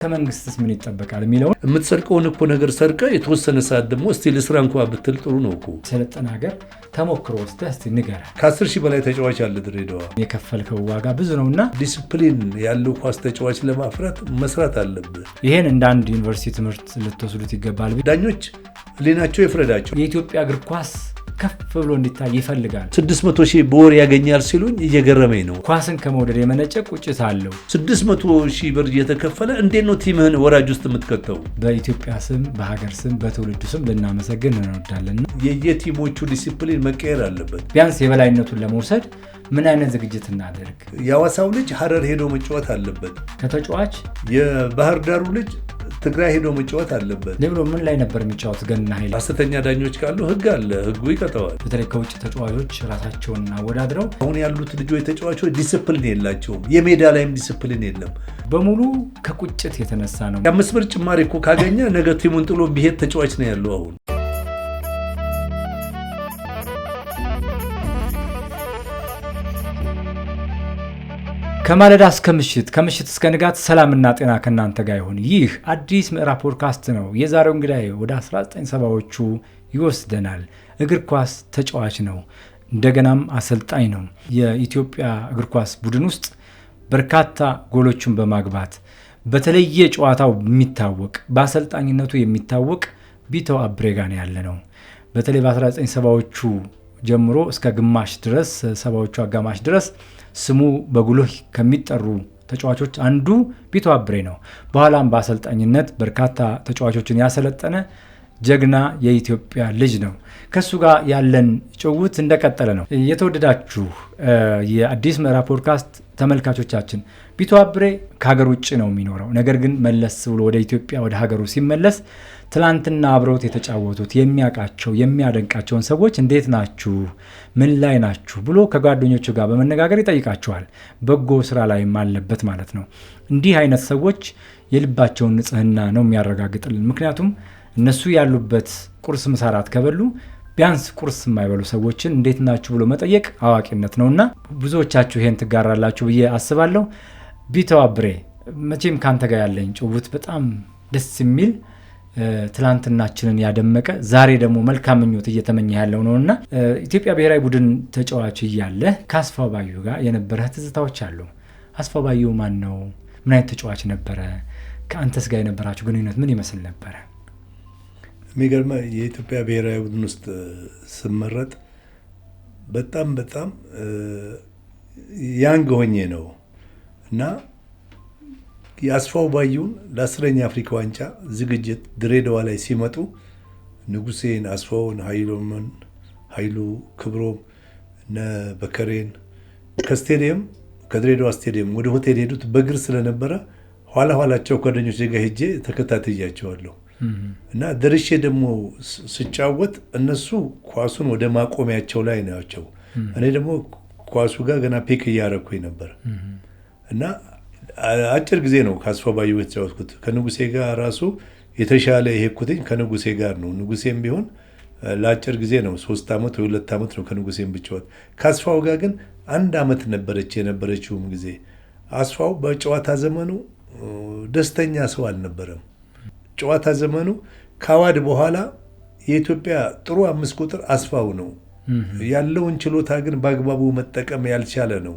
ከመንግስትስ ምን ይጠበቃል የሚለው የምትሰርቀውን እኮ ነገር ሰርቀ የተወሰነ ሰዓት ደግሞ እስቲ ልስራ እንኳን ብትል ጥሩ ነው እኮ። ሰለጠነ ሀገር ተሞክሮ ወስደህ እስቲ ንገራ። ከ10,000 በላይ ተጫዋች አለ ድሬዳዋ። የከፈልከው ዋጋ ብዙ ነውና ዲሲፕሊን ያለው ኳስ ተጫዋች ለማፍራት መስራት አለብህ። ይሄን እንደ አንድ ዩኒቨርሲቲ ትምህርት ልትወስዱት ይገባል። ዳኞች ህሊናቸው ይፍረዳቸው። የኢትዮጵያ እግር ኳስ ከፍ ብሎ እንዲታይ ይፈልጋል። 600,000 በወር ያገኛል ሲሉኝ እየገረመኝ ነው። ኳስን ከመውደድ የመነጨ ቁጭት አለው። 600,000 ብር እየተከፈለ እንዴት ነው ቲምህን ወራጅ ውስጥ የምትከተው? በኢትዮጵያ ስም፣ በሀገር ስም፣ በትውልዱ ስም ልናመሰግን እንወዳለን። የየቲሞቹ ዲሲፕሊን መቀየር አለበት። ቢያንስ የበላይነቱን ለመውሰድ ምን አይነት ዝግጅት እናደርግ? የሐዋሳው ልጅ ሐረር ሄዶ መጫወት አለበት። ከተጫዋች የባህር ዳሩ ልጅ ትግራይ ሄዶ መጫወት አለበት። ለብሎ ምን ላይ ነበር የሚጫወት? ገና ኃይል ሐሰተኛ ዳኞች ካሉ ህግ አለ፣ ህጉ ይቀጣዋል። በተለይ ከውጭ ተጫዋቾች ራሳቸውን አወዳድረው አሁን ያሉት ልጆች ተጫዋቾች ዲሲፕሊን የላቸውም። የሜዳ ላይም ዲሲፕሊን የለም። በሙሉ ከቁጭት የተነሳ ነው። የ5 ብር ጭማሪ እኮ ካገኘ ነገ ቲሙን ጥሎ ቢሄድ ተጫዋች ነው ያለው አሁን። ከማለዳ እስከ ምሽት ከምሽት እስከ ንጋት ሰላምና ጤና ከእናንተ ጋር ይሁን። ይህ አዲስ ምዕራፍ ፖድካስት ነው። የዛሬው እንግዳይ ወደ 1970ዎቹ ይወስደናል። እግር ኳስ ተጫዋች ነው፣ እንደገናም አሰልጣኝ ነው። የኢትዮጵያ እግር ኳስ ቡድን ውስጥ በርካታ ጎሎችን በማግባት በተለየ ጨዋታው የሚታወቅ በአሰልጣኝነቱ የሚታወቅ ቢተው አብሬ ጋር ያለ ነው። በተለይ በ1970ዎቹ ጀምሮ እስከ ግማሽ ድረስ 70ዎቹ አጋማሽ ድረስ ስሙ በጉልህ ከሚጠሩ ተጫዋቾች አንዱ ቢተው አብሬ ነው። በኋላም በአሰልጣኝነት በርካታ ተጫዋቾችን ያሰለጠነ ጀግና የኢትዮጵያ ልጅ ነው። ከሱ ጋር ያለን ጭውውት እንደቀጠለ ነው። የተወደዳችሁ የአዲስ ምዕራፍ ፖድካስት ተመልካቾቻችን፣ ቢተው አብሬ ከሀገር ውጭ ነው የሚኖረው። ነገር ግን መለስ ብሎ ወደ ኢትዮጵያ ወደ ሀገሩ ሲመለስ ትላንትና አብረውት የተጫወቱት የሚያውቃቸው የሚያደንቃቸውን ሰዎች እንዴት ናችሁ፣ ምን ላይ ናችሁ ብሎ ከጓደኞቹ ጋር በመነጋገር ይጠይቃቸዋል። በጎ ስራ ላይም አለበት ማለት ነው። እንዲህ አይነት ሰዎች የልባቸውን ንጽህና ነው የሚያረጋግጥልን። ምክንያቱም እነሱ ያሉበት ቁርስ ምሳ እራት ከበሉ ቢያንስ ቁርስ የማይበሉ ሰዎችን እንዴት ናችሁ ብሎ መጠየቅ አዋቂነት ነውና ብዙዎቻችሁ ይሄን ትጋራላችሁ ብዬ አስባለሁ። ቢተው አብሬ መቼም ካንተ ጋር ያለኝ ጭውውት በጣም ደስ የሚል ትላንትናችንን ያደመቀ ዛሬ ደግሞ መልካም ምኞት እየተመኘ ያለው ነውና ኢትዮጵያ ብሔራዊ ቡድን ተጫዋች እያለ ከአስፋው ባዩ ጋር የነበረ ትዝታዎች አሉ። አስፋው ባዩ ማን ነው? ምን አይነት ተጫዋች ነበረ? ከአንተስ ጋር የነበራችሁ ግንኙነት ምን ይመስል ነበረ? የሚገርማ የኢትዮጵያ ብሔራዊ ቡድን ውስጥ ስመረጥ በጣም ያንግ ሆኜ ነው እና የአስፋው ባዩን ለ10ኛ አፍሪካ ዋንጫ ዝግጅት ድሬዳዋ ላይ ሲመጡ ንጉሴን፣ አስፋውን፣ ኃይሉ ክብሮም፣ እነ በከሬን ከድሬዳዋ ስቴዲየም ወደ ሆቴል ሄዱት በእግር ስለነበረ ኋላቸው ጓደኞች ጋር ሄጄ ተከታትያቸዋለሁ እና ደርሼ ደግሞ ስጫወት እነሱ ኳሱን ወደ ማቆሚያቸው ላይ ናቸው። እኔ ደግሞ ኳሱ ጋር ገና ፒክ እያረኩኝ ነበር እና አጭር ጊዜ ነው ከአስፋው ባዩ የተጫወትኩት። ከንጉሴ ጋር ራሱ የተሻለ የሄድኩትኝ ከንጉሴ ጋር ነው። ንጉሴም ቢሆን ለአጭር ጊዜ ነው፣ 3 ዓመት ወይ 2 ዓመት ነው ከንጉሴም ብጫወት። ከአስፋው ጋር ግን 1 ዓመት የነበረችውም ጊዜ። አስፋው በጨዋታ ዘመኑ ደስተኛ ሰው አልነበረም። ጨዋታ ዘመኑ ከአዋድ በኋላ የኢትዮጵያ ጥሩ 5 ቁጥር አስፋው ነው። ያለውን ችሎታ ግን በአግባቡ መጠቀም ያልቻለ ነው።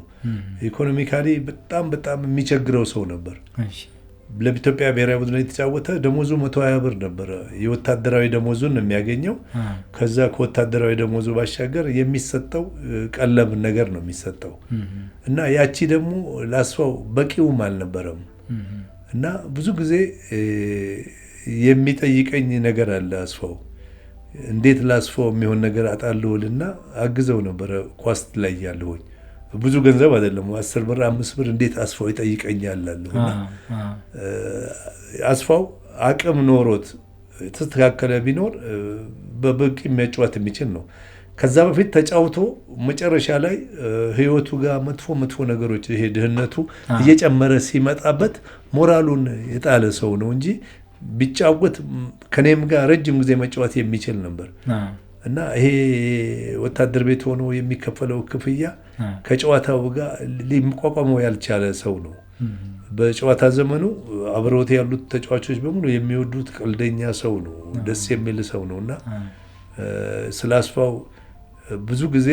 ኢኮኖሚካሊ በጣም የሚቸግረው ሰው ነበር። ለኢትዮጵያ ብሔራዊ ቡድን የተጫወተ ደሞዙ 120 ብር ነበረ። የወታደራዊ ደሞዙን የሚያገኘው። ከዛ ከወታደራዊ ደሞዙ ባሻገር የሚሰጠው ቀለብ ነገር ነው የሚሰጠው እና ያቺ ደግሞ ለአስፋው በቂውም አልነበረም እና ብዙ ጊዜ የሚጠይቀኝ ነገር አለ አስፋው እንዴት ላስፋው የሚሆን ነገር አጣልውልና አግዘው ነበረ። ኳስ ላይ ያለሁኝ ብዙ ገንዘብ አይደለም፣ 10 ብር 5 ብር እንዴት አስፋው ይጠይቀኛል አለሁና አስፋው አቅም ኖሮት ተስተካከለ ቢኖር በበቂ መጫወት የሚችል ነው። ከዛ በፊት ተጫውቶ መጨረሻ ላይ ህይወቱ ጋር መጥፎ ነገሮች ይሄ ድህነቱ እየጨመረ ሲመጣበት ሞራሉን የጣለ ሰው ነው እንጂ ቢጫወት ከኔም ጋር ረጅም ጊዜ መጫወት የሚችል ነበር እና ይሄ ወታደር ቤት ሆኖ የሚከፈለው ክፍያ ከጨዋታው ጋር ሊቋቋመው ያልቻለ ሰው ነው። በጨዋታ ዘመኑ አብረውት ያሉት ተጫዋቾች በሙሉ የሚወዱት ቀልደኛ ሰው ነው፣ ደስ የሚል ሰው ነው እና ስለ አስፋው ብዙ ጊዜ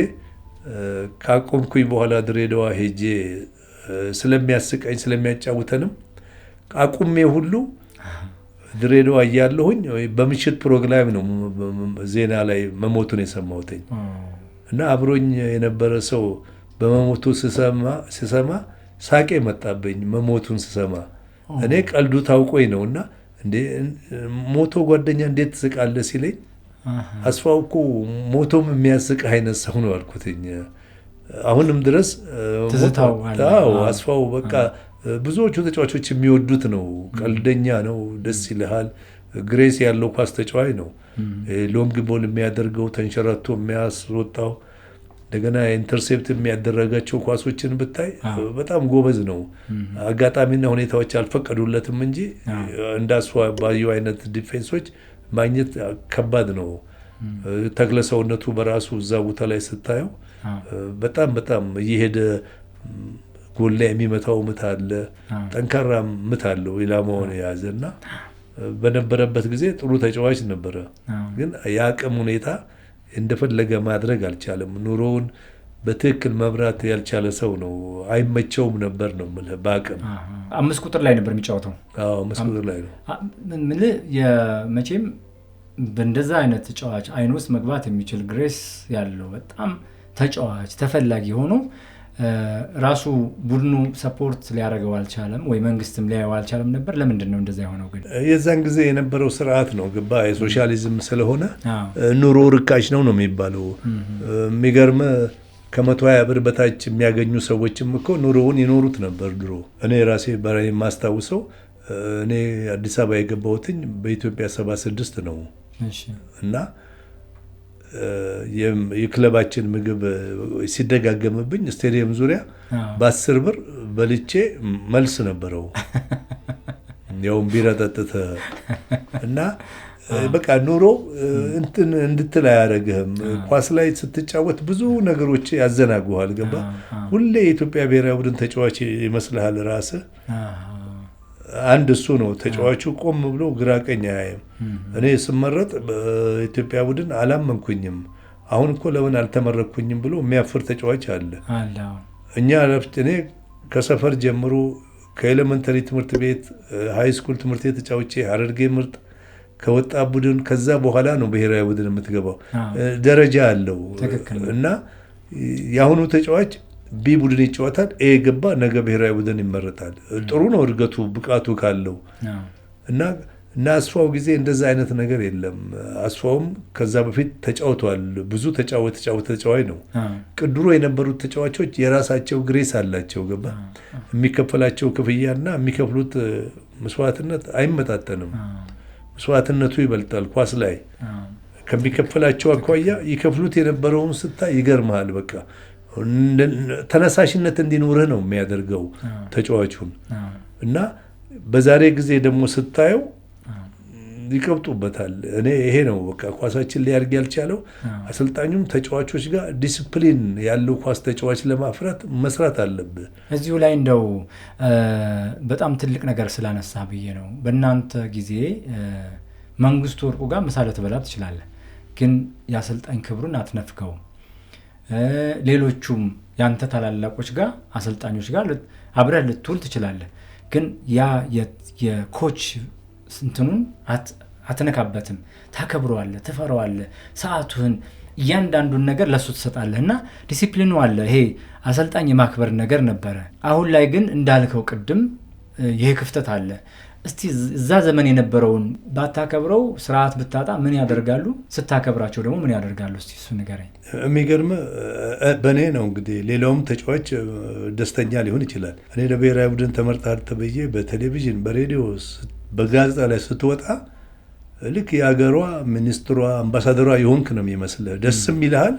ካቆምኩኝ በኋላ ድሬዳዋ ሄጄ ስለሚያስቀኝ ስለሚያጫውተንም አቁሜ ሁሉ ድሬዳዋ እያለሁኝ በምሽት ፕሮግራም ነው ዜና ላይ መሞቱን የሰማሁትኝ እና አብሮኝ የነበረ ሰው በመሞቱ ስሰማ ሳቄ መጣብኝ። መሞቱን ስሰማ እኔ ቀልዱ ታውቆኝ ነው እና እንዴ ሞቶ ጓደኛ እንዴት ትስቃለህ ሲለኝ አስፋው እኮ ሞቶም የሚያስቅ አይነት ሰው ነው አልኩትኝ። አሁንም ድረስ አስፋው በቃ ብዙዎቹ ተጫዋቾች የሚወዱት ነው። ቀልደኛ ነው፣ ደስ ይልሃል። ግሬስ ያለው ኳስ ተጫዋች ነው። ሎንግ ቦል የሚያደርገው ተንሸራቶ የሚያስወጣው እንደገና ኢንተርሴፕት የሚያደረጋቸው ኳሶችን ብታይ በጣም ጎበዝ ነው። አጋጣሚና ሁኔታዎች አልፈቀዱለትም እንጂ እንደ አስፋው አይነት ዲፌንሶች ማግኘት ከባድ ነው። ተክለ ሰውነቱ በራሱ እዛ ቦታ ላይ ስታየው በጣም እየሄደ ጎል ላይ የሚመታው ምት አለ፣ ጠንካራ ምት አለው ኢላማውን የያዘና በነበረበት ጊዜ ጥሩ ተጫዋች ነበረ። ግን የአቅም ሁኔታ እንደፈለገ ማድረግ አልቻለም። ኑሮውን በትክክል መምራት ያልቻለ ሰው ነው። አይመቸውም ነበር ነው የምልህ። በአቅም 5 ቁጥር ላይ ነበር የሚጫወተው። 5 ቁጥር ላይ ነው የምልህ። መቼም በእንደዛ አይነት ተጫዋች አይን ውስጥ መግባት የሚችል ግሬስ ያለው በጣም ተጫዋች ተፈላጊ ሆኖ ራሱ ቡድኑ ሰፖርት ሊያደርገው አልቻለም ወይ መንግስትም ሊያየው አልቻለም ነበር። ለምንድን ነው እንደዛ የሆነው? ግን የዛን ጊዜ የነበረው ስርዓት ነው ገባ። የሶሻሊዝም ስለሆነ ኑሮ ርካሽ ነው የሚባለው። የሚገርም ከ120 ብር በታች የሚያገኙ ሰዎችም እኮ ኑሮውን ይኖሩት ነበር ድሮ። እኔ ራሴ የማስታውሰው እኔ አዲስ አበባ የገባሁትኝ በኢትዮጵያ 76 ነው እና የክለባችን ምግብ ሲደጋገምብኝ ስቴዲየም ዙሪያ በ10 ብር በልቼ መልስ ነበረው። ያውም ቢራ ጠጥተ እና በቃ ኑሮ እንድትል አያደርግህም። ኳስ ላይ ስትጫወት ብዙ ነገሮች ያዘናጉሃል ገባ። ሁሌ የኢትዮጵያ ብሔራዊ ቡድን ተጫዋች ይመስልሃል ራስህ። አንድ እሱ ነው ተጫዋቹ ቆም ብሎ ግራ ቀኝ አያይም። እኔ ስመረጥ በኢትዮጵያ ቡድን አላመንኩኝም። አሁን እኮ ለምን አልተመረኩኝም ብሎ የሚያፍር ተጫዋች አለ። እኛ እኔ ከሰፈር ጀምሮ ከኤሌመንተሪ ትምህርት ቤት ሃይ ስኩል ትምህርት ቤት ተጫውቼ ሐረርጌ ምርጥ ከወጣ ቡድን ከዛ በኋላ ነው ብሔራዊ ቡድን የምትገባው። ደረጃ አለው እና የአሁኑ ተጫዋች ቢ ቡድን ይጫወታል፣ ኤ ገባ፣ ነገ ብሔራዊ ቡድን ይመረጣል። ጥሩ ነው እድገቱ ብቃቱ ካለው እና አስፋው ጊዜ እንደዛ አይነት ነገር የለም። አስፋውም ከዛ በፊት ተጫውቷል። ብዙ ተጫዋች ነው። ቅድሮ የነበሩት ተጫዋቾች የራሳቸው ግሬስ አላቸው ገባ። የሚከፈላቸው ክፍያና የሚከፍሉት መስዋዕትነት አይመጣጠንም። መስዋዕትነቱ ይበልጣል። ኳስ ላይ ከሚከፈላቸው አኳያ ይከፍሉት የነበረውን ስታይ ይገርምሃል። በቃ ተነሳሽነት እንዲኖርህ ነው የሚያደርገው ተጫዋቹን እና በዛሬ ጊዜ ደግሞ ስታየው ይቀብጡበታል። እኔ ይሄ ነው በቃ ኳሳችን ሊያድግ ያልቻለው። አሰልጣኙም ተጫዋቾች ጋር ዲስፕሊን ያለው ኳስ ተጫዋች ለማፍራት መስራት አለብህ። እዚሁ ላይ እንደው በጣም ትልቅ ነገር ስላነሳ ብዬ ነው። በእናንተ ጊዜ መንግስቱ ወርቁ ጋር ምሳ ልትበላ ትችላለህ፣ ግን የአሰልጣኝ ክብሩን አትነፍከውም። ሌሎቹም ያንተ ታላላቆች ጋር አሰልጣኞች ጋር አብረህ ልትውል ትችላለህ፣ ግን ያ የኮች እንትኑን አትነካበትም። ታከብረዋለህ፣ ትፈራዋለህ፣ ሰዓቱህን እያንዳንዱን ነገር ለሱ ትሰጣለህ እና ዲሲፕሊኑ አለ። ይሄ አሰልጣኝ የማክበር ነገር ነበረ። አሁን ላይ ግን እንዳልከው ቅድም ይሄ ክፍተት አለ። እስቲ እዛ ዘመን የነበረውን ባታከብረው ስርዓት ብታጣ ምን ያደርጋሉ? ስታከብራቸው ደግሞ ምን ያደርጋሉ? እስቲ እሱ ንገረኝ። የሚገርም በእኔ ነው እንግዲህ ሌላውም ተጫዋች ደስተኛ ሊሆን ይችላል። እኔ ለብሔራዊ ቡድን ተመርጠሃል ተብዬ በቴሌቪዥን በሬዲዮ በጋዜጣ ላይ ስትወጣ ልክ የሀገሯ ሚኒስትሯ አምባሳደሯ የሆንክ ነው የሚመስልህ። ደስም ይልሃል።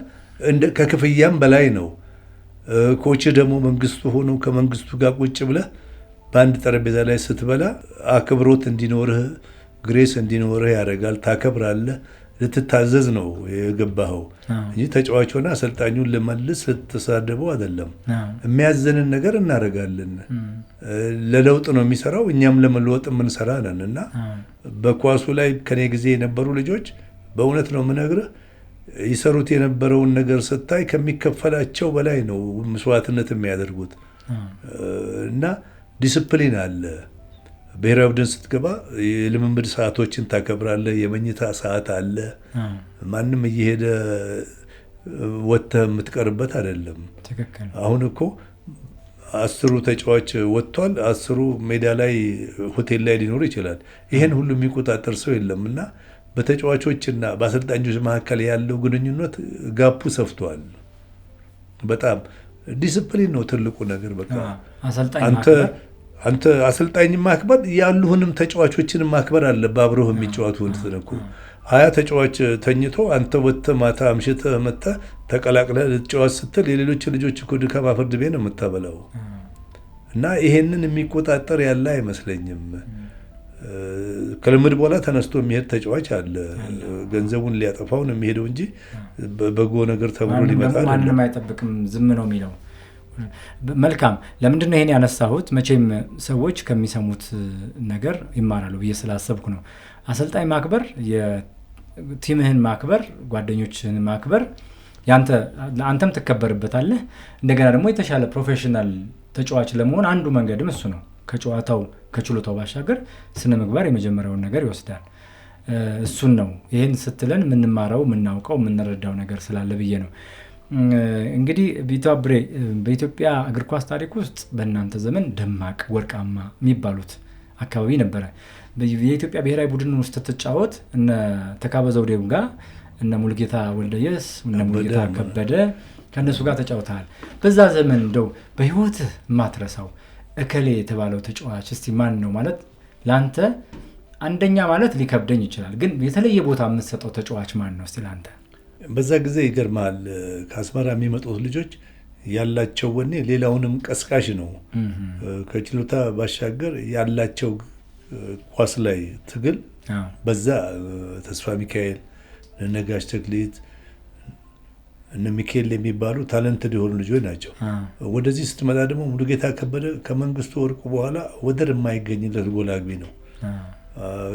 ከክፍያም በላይ ነው። ኮች ደግሞ መንግስቱ ሆኖ ከመንግስቱ ጋር ቁጭ ብለህ በአንድ ጠረጴዛ ላይ ስትበላ አክብሮት እንዲኖርህ ግሬስ እንዲኖርህ ያደርጋል። ታከብራለህ። ልትታዘዝ ነው የገባኸው እንጂ ተጫዋች ሆነ አሰልጣኙን ልመልስ ልትሳደበው አይደለም። የሚያዘንን ነገር እናደርጋለን። ለለውጥ ነው የሚሰራው፣ እኛም ለመለወጥ የምንሰራ ነን እና በኳሱ ላይ ከኔ ጊዜ የነበሩ ልጆች በእውነት ነው የምነግርህ ይሰሩት የነበረውን ነገር ስታይ ከሚከፈላቸው በላይ ነው መስዋዕትነት የሚያደርጉት እና ዲስፕሊን አለ። ብሔራዊ ቡድን ስትገባ የልምምድ ሰዓቶችን ታከብራለህ። የመኝታ ሰዓት አለ። ማንም እየሄደ ወጥተህ የምትቀርበት አይደለም። አሁን እኮ 10 ተጫዋች ወጥቷል፣ 10 ሜዳ ላይ ሆቴል ላይ ሊኖር ይችላል። ይሄን ሁሉ የሚቆጣጠር ሰው የለም እና በተጫዋቾችና በአሰልጣኞች መካከል ያለው ግንኙነት ጋፑ ሰፍቷል። በጣም ዲስፕሊን ነው ትልቁ ነገር። በቃ አንተ አሰልጣኝ ማክበር ያሉህንም ተጫዋቾችን ማክበር አለብህ። አብረው የሚጫወቱ እንትነኩ 20 ተጫዋች ተኝቶ አንተ ወጥተህ ማታ አምሽተህ መጥተህ ተቀላቅለህ ልትጫወት ስትል የሌሎች ልጆች እኮ ድካም ፍርድ ቤት ነው የምታበላው እና ይሄንን የሚቆጣጠር ያለ አይመስለኝም። ከልምድ በኋላ ተነስቶ የሚሄድ ተጫዋች አለ። ገንዘቡን ሊያጠፋው ነው የሚሄደው እንጂ በጎ ነገር ተብሎ ሊመጣ ማንም አይጠብቅም፣ ዝም ነው የሚለው። መልካም። ለምንድን ነው ይሄን ያነሳሁት? መቼም ሰዎች ከሚሰሙት ነገር ይማራሉ ብዬ ስላሰብኩ ነው። አሰልጣኝ ማክበር፣ የቲምህን ማክበር፣ ጓደኞችህን ማክበር፣ አንተም ትከበርበታለህ። እንደገና ደግሞ የተሻለ ፕሮፌሽናል ተጫዋች ለመሆን አንዱ መንገድም እሱ ነው። ከችሎታው ባሻገር ስነ ምግባር የመጀመሪያውን ነገር ይወስዳል። እሱን ነው ይህን ስትለን የምንማረው የምናውቀው የምንረዳው ነገር ስላለ ብዬ ነው። እንግዲህ ቢቷብሬ በኢትዮጵያ እግር ኳስ ታሪክ ውስጥ በእናንተ ዘመን ደማቅ ወርቃማ የሚባሉት አካባቢ ነበረ። የኢትዮጵያ ብሔራዊ ቡድን ውስጥ ስትጫወት እነ ተካበ ዘውዴው ጋር እነ ሙልጌታ ወልደየስ እነ ሙልጌታ ከበደ ከእነሱ ጋር ተጫውተሃል። በዛ ዘመን እንደው በህይወትህ የማትረሳው እከሌ የተባለው ተጫዋች እስቲ ማን ነው? ማለት ለአንተ አንደኛ ማለት ሊከብደኝ ይችላል፣ ግን የተለየ ቦታ የምትሰጠው ተጫዋች ማን ነው እስቲ ለአንተ? በዛ ጊዜ ይገርማል። ከአስመራ የሚመጡት ልጆች ያላቸው ወኔ ሌላውንም ቀስቃሽ ነው። ከችሎታ ባሻገር ያላቸው ኳስ ላይ ትግል በዛ ተስፋ ሚካኤል፣ ነጋሽ ተክሊት፣ እነ ሚካኤል የሚባሉ ታለንትድ የሆኑ ልጆች ናቸው። ወደዚህ ስትመጣ ደግሞ ሙሉጌታ ከበደ ከመንግስቱ ወርቁ በኋላ ወደር የማይገኝለት ጎል አግቢ ነው።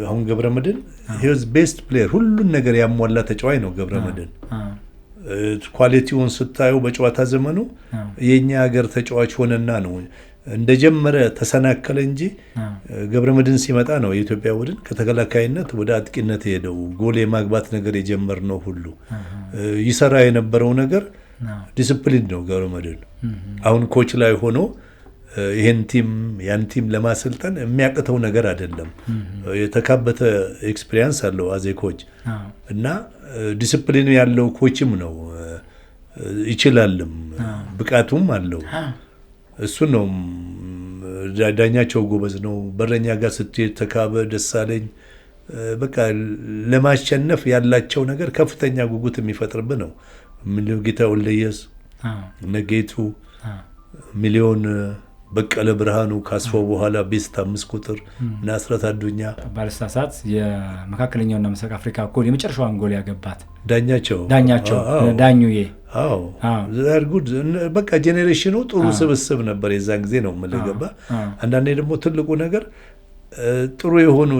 አሁን ገብረመድህን ሂዝ ቤስት ፕሌየር፣ ሁሉን ነገር ያሟላ ተጫዋች ነው ገብረመድህን። ኳሊቲውን ስታየው በጨዋታ ዘመኑ የኛ ሀገር ተጫዋች ሆነና ነው እንደጀመረ ተሰናከለ እንጂ ገብረመድህን ሲመጣ ነው የኢትዮጵያ ቡድን ከተከላካይነት ወደ አጥቂነት ሄደው ጎል የማግባት ነገር የጀመርነው ሁሉ ይሰራ የነበረው ነገር ዲስፕሊን ነው ገብረመድህን። አሁን ኮች ላይ ሆኖ ይሄን ቲም ያን ቲም ለማሰልጠን የሚያቅተው ነገር አይደለም። የተካበተ ኤክስፒሪየንስ አለው አዜ ኮች እና ዲስፕሊን ያለው ኮችም ነው፣ ይችላልም ብቃቱም አለው። እሱ ነው። ዳኛቸው ጎበዝ ነው። በረኛ ጋር ስትሄድ ተካበ፣ ደሳለኝ በቃ ለማሸነፍ ያላቸው ነገር ከፍተኛ ጉጉት የሚፈጥርብህ ነው። ሙሉጌታ ወልደየስ፣ ነጌቱ፣ ሚሊዮን በቀለ ብርሃኑ ካስፋው በኋላ ቤስት 5 ቁጥር እና አስራት አዱኛ ባለሳሳት የመካከለኛውና ምስራቅ አፍሪካ ጎል የመጨረሻውን ጎል ያገባት ዳኛቸው ዳኙዬ። ጉድ በቃ ጄኔሬሽኑ ጥሩ ስብስብ ነበር የዛን ጊዜ ነው የምልገባ። አንዳንዴ ደግሞ ትልቁ ነገር ጥሩ የሆኑ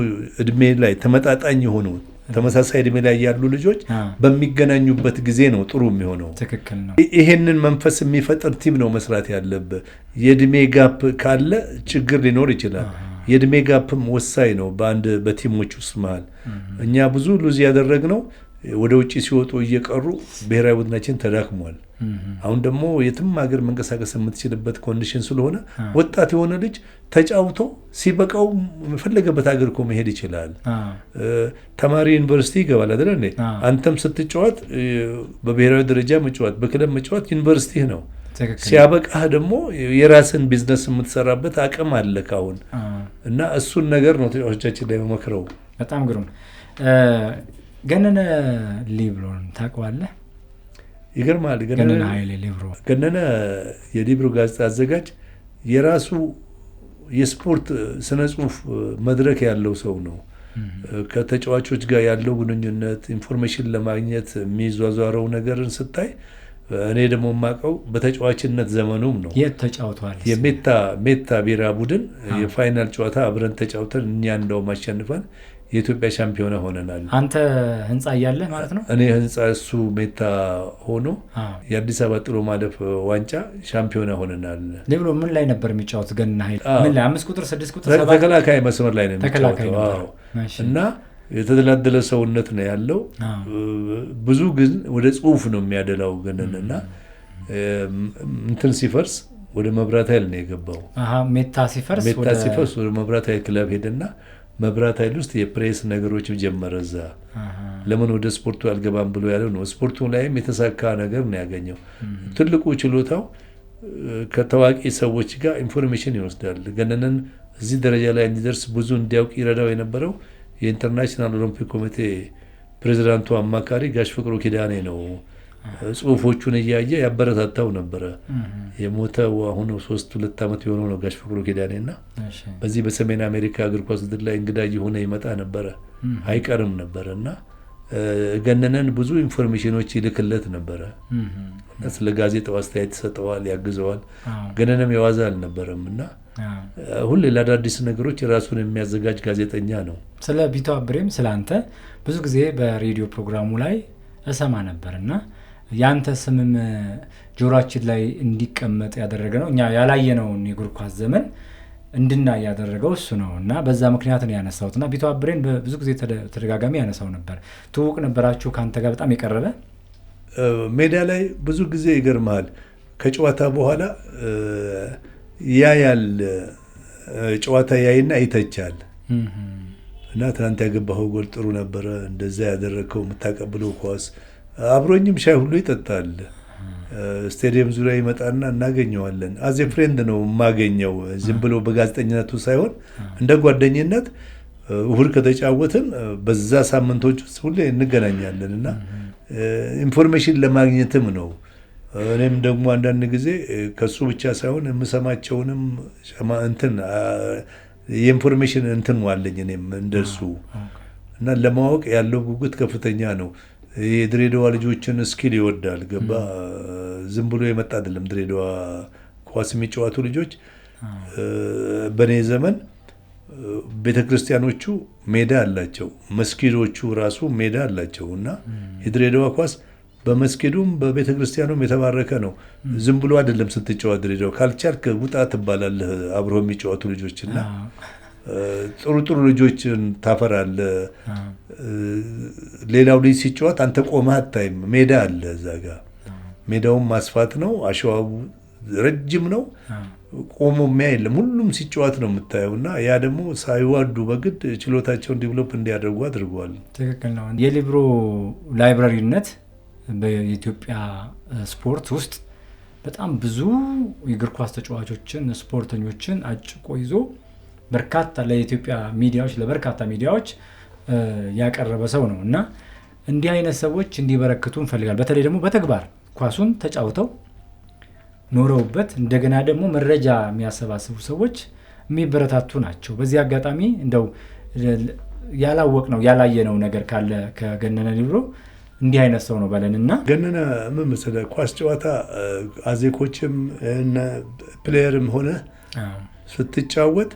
እድሜ ላይ ተመጣጣኝ የሆኑ ተመሳሳይ እድሜ ላይ ያሉ ልጆች በሚገናኙበት ጊዜ ነው ጥሩ የሚሆነው። ትክክል ነው። ይሄንን መንፈስ የሚፈጥር ቲም ነው መስራት ያለበት። የእድሜ ጋፕ ካለ ችግር ሊኖር ይችላል። የእድሜ ጋፕም ወሳኝ ነው በቲሞች ውስጥ መሃል። እኛ ብዙ ሉዝ ያደረግነው ወደ ውጭ ሲወጡ እየቀሩ ብሔራዊ ቡድናችን ተዳክሟል። አሁን ደግሞ የትም ሀገር መንቀሳቀስ የምትችልበት ኮንዲሽን ስለሆነ ወጣት የሆነ ልጅ ተጫውቶ ሲበቃው የፈለገበት ሀገር እኮ መሄድ ይችላል። ተማሪ ዩኒቨርሲቲ ይገባል አይደል እንዴ? አንተም ስትጫወት በብሔራዊ ደረጃ መጫወት፣ በክለብ መጫወት ዩኒቨርሲቲ ነው። ሲያበቃህ ደግሞ የራስን ቢዝነስ የምትሰራበት አቅም አለ ካሁን እና እሱን ነገር ነው ተጫዋቾቻችን ላይ መመክረው። በጣም ግሩም። ገነነ ሊብሮን ታውቀዋለህ? ይገርማል። ገነነ ኃይሌ ሊብሮ፣ ገነነ የሊብሮ ጋዜጣ አዘጋጅ፣ የራሱ የስፖርት ስነ ጽሁፍ መድረክ ያለው ሰው ነው። ከተጫዋቾች ጋር ያለው ግንኙነት ኢንፎርሜሽን ለማግኘት የሚዟዟረው ነገርን ስታይ እኔ ደግሞ የማውቀው በተጫዋችነት ዘመኑም ነው። የት ተጫውቷል? ሜታ ቢራ ቡድን የፋይናል ጨዋታ አብረን ተጫውተን እኛ እንደውም አሸንፈን የኢትዮጵያ ሻምፒዮና ሆነናል። አንተ ህንጻ እያለህ ማለት ነው? እኔ ህንጻ እሱ ሜታ ሆኖ የአዲስ አበባ ጥሎ ማለፍ ዋንጫ ሻምፒዮና ሆነናል። ሌብሮ ምን ላይ ነበር የሚጫወት? ገና ኃይል ምን ላይ 5 ቁጥር 6 ቁጥር 7 ተከላካይ መስመር ላይ ነው የሚጫወተው። እና የተደላደለ ሰውነት ነው ያለው። ብዙ ግን ወደ ጽሁፍ ነው የሚያደላው ገነንና እንትን ሲፈርስ ወደ መብራት ኃይል ነው የገባው። ሜታ ሲፈርስ ወደ መብራት ኃይል ክለብ ሄደና መብራት ኃይል ውስጥ የፕሬስ ነገሮች ጀመረ። እዛ ለምን ወደ ስፖርቱ አልገባም ብሎ ያለው ነው። ስፖርቱ ላይም የተሳካ ነገር ነው ያገኘው። ትልቁ ችሎታው ከታዋቂ ሰዎች ጋር ኢንፎርሜሽን ይወስዳል። ገነንን እዚህ ደረጃ ላይ እንዲደርስ ብዙ እንዲያውቅ ይረዳው የነበረው የኢንተርናሽናል ኦሎምፒክ ኮሚቴ ፕሬዚዳንቱ አማካሪ ጋሽ ፍቅሩ ኪዳኔ ነው። ጽሁፎቹን እያየ ያበረታታው ነበረ። የሞተው አሁን 3-2 ዓመት የሆነው ነው ጋሽ ፍቅሩ ኪዳኔና በዚህ በሰሜን አሜሪካ እግር ኳስ ውድድር ላይ እንግዳ የሆነ ይመጣ ነበረ፣ አይቀርም ነበረ እና ገነነን ብዙ ኢንፎርሜሽኖች ይልክለት ነበረ። ስለ ጋዜጣው አስተያየት ይሰጠዋል፣ ያግዘዋል። ገነነም የዋዛ አልነበረም እና ሁሌ ለአዳዲስ ነገሮች የራሱን የሚያዘጋጅ ጋዜጠኛ ነው። ስለ ቢቶ አብሬም ስለ አንተ ብዙ ጊዜ በሬዲዮ ፕሮግራሙ ላይ እሰማ ነበርና ያንተ ስምም ጆሮአችን ላይ እንዲቀመጥ ያደረገ ነው። እኛ ያላየነውን የእግር ኳስ ዘመን እንድናይ ያደረገው እሱ ነው እና በዛ ምክንያት ነው ያነሳሁትና ቢቶ አብሬን ብዙ ጊዜ ተደጋጋሚ ያነሳው ነበር። ትውውቅ ነበራችሁ ከአንተ ጋር በጣም የቀረበ? ሜዳ ላይ ብዙ ጊዜ ይገርምሃል፣ ከጨዋታ በኋላ ያያል፣ ጨዋታ ያይና ይተቻል እና ትናንት ያገባኸው ጎል ጥሩ ነበረ፣ እንደዛ ያደረከው የምታቀብለው ኳስ፣ አብሮኝም ሻይ ሁሉ ይጠጣል። ስቴዲየም ዙሪያ ይመጣና እናገኘዋለን። አዜ ፍሬንድ ነው የማገኘው፣ ዝም ብሎ በጋዜጠኝነቱ ሳይሆን እንደ ጓደኝነት። እሁድ ከተጫወትን በዛ ሳምንቶች ውስጥ ሁሌ እንገናኛለን እና ኢንፎርሜሽን ለማግኘትም ነው። እኔም ደግሞ አንዳንድ ጊዜ ከሱ ብቻ ሳይሆን የምሰማቸውንም እንትን የኢንፎርሜሽን እንትን ዋለኝ እኔም እንደሱ እና ለማወቅ ያለው ጉጉት ከፍተኛ ነው። የድሬዳዋ ልጆችን ስኪል ይወዳል። ገባ ዝም ብሎ የመጣ አይደለም። ድሬዳዋ ኳስ የሚጫወቱ ልጆች በኔ ዘመን ቤተክርስቲያኖቹ ሜዳ አላቸው፣ መስጊዶቹ ራሱ ሜዳ አላቸው እና የድሬዳዋ ኳስ በመስጊዱም በቤተክርስቲያኑም የተባረከ ነው። ዝም ብሎ አይደለም ስትጫወት ድሬዳዋ ካልቻልክ ውጣ ትባላለህ። አብሮ የሚጫወቱ ልጆችና ጥሩ ጥሩ ልጆችን ታፈራለህ። ሌላው ልጅ ሲጫወት አንተ ቆመህ አታይም። ሜዳ አለ እዛ ጋር። ሜዳውም ማስፋት ነው፣ አሸዋው ረጅም ነው፣ ቆሞ የሚያይ የለም። ሁሉም ሲጫወት ነው የምታየው እና ያ ደግሞ ሳይዋዱ በግድ ችሎታቸውን ዲቨሎፕ እንዲያደርጉ አድርገዋል። ትክክል ነው። የሊብሮ ላይብራሪነት በኢትዮጵያ ስፖርት ውስጥ በጣም ብዙ የእግር ኳስ ተጫዋቾችን ስፖርተኞችን አጭቆ ይዞ በርካታ ለኢትዮጵያ ሚዲያዎች ለበርካታ ሚዲያዎች ያቀረበ ሰው ነው እና እንዲህ አይነት ሰዎች እንዲበረክቱ እንፈልጋለን። በተለይ ደግሞ በተግባር ኳሱን ተጫውተው ኖረውበት እንደገና ደግሞ መረጃ የሚያሰባስቡ ሰዎች የሚበረታቱ ናቸው። በዚህ አጋጣሚ እንደው ያላወቅነው ያላየነው ነገር ካለ ከገነነ ሊብሮ እንዲህ አይነት ሰው ነው በለንና። ገነነ ምን መሰለህ ኳስ ጨዋታ አዜኮችም ፕሌየርም ሆነ ስትጫወት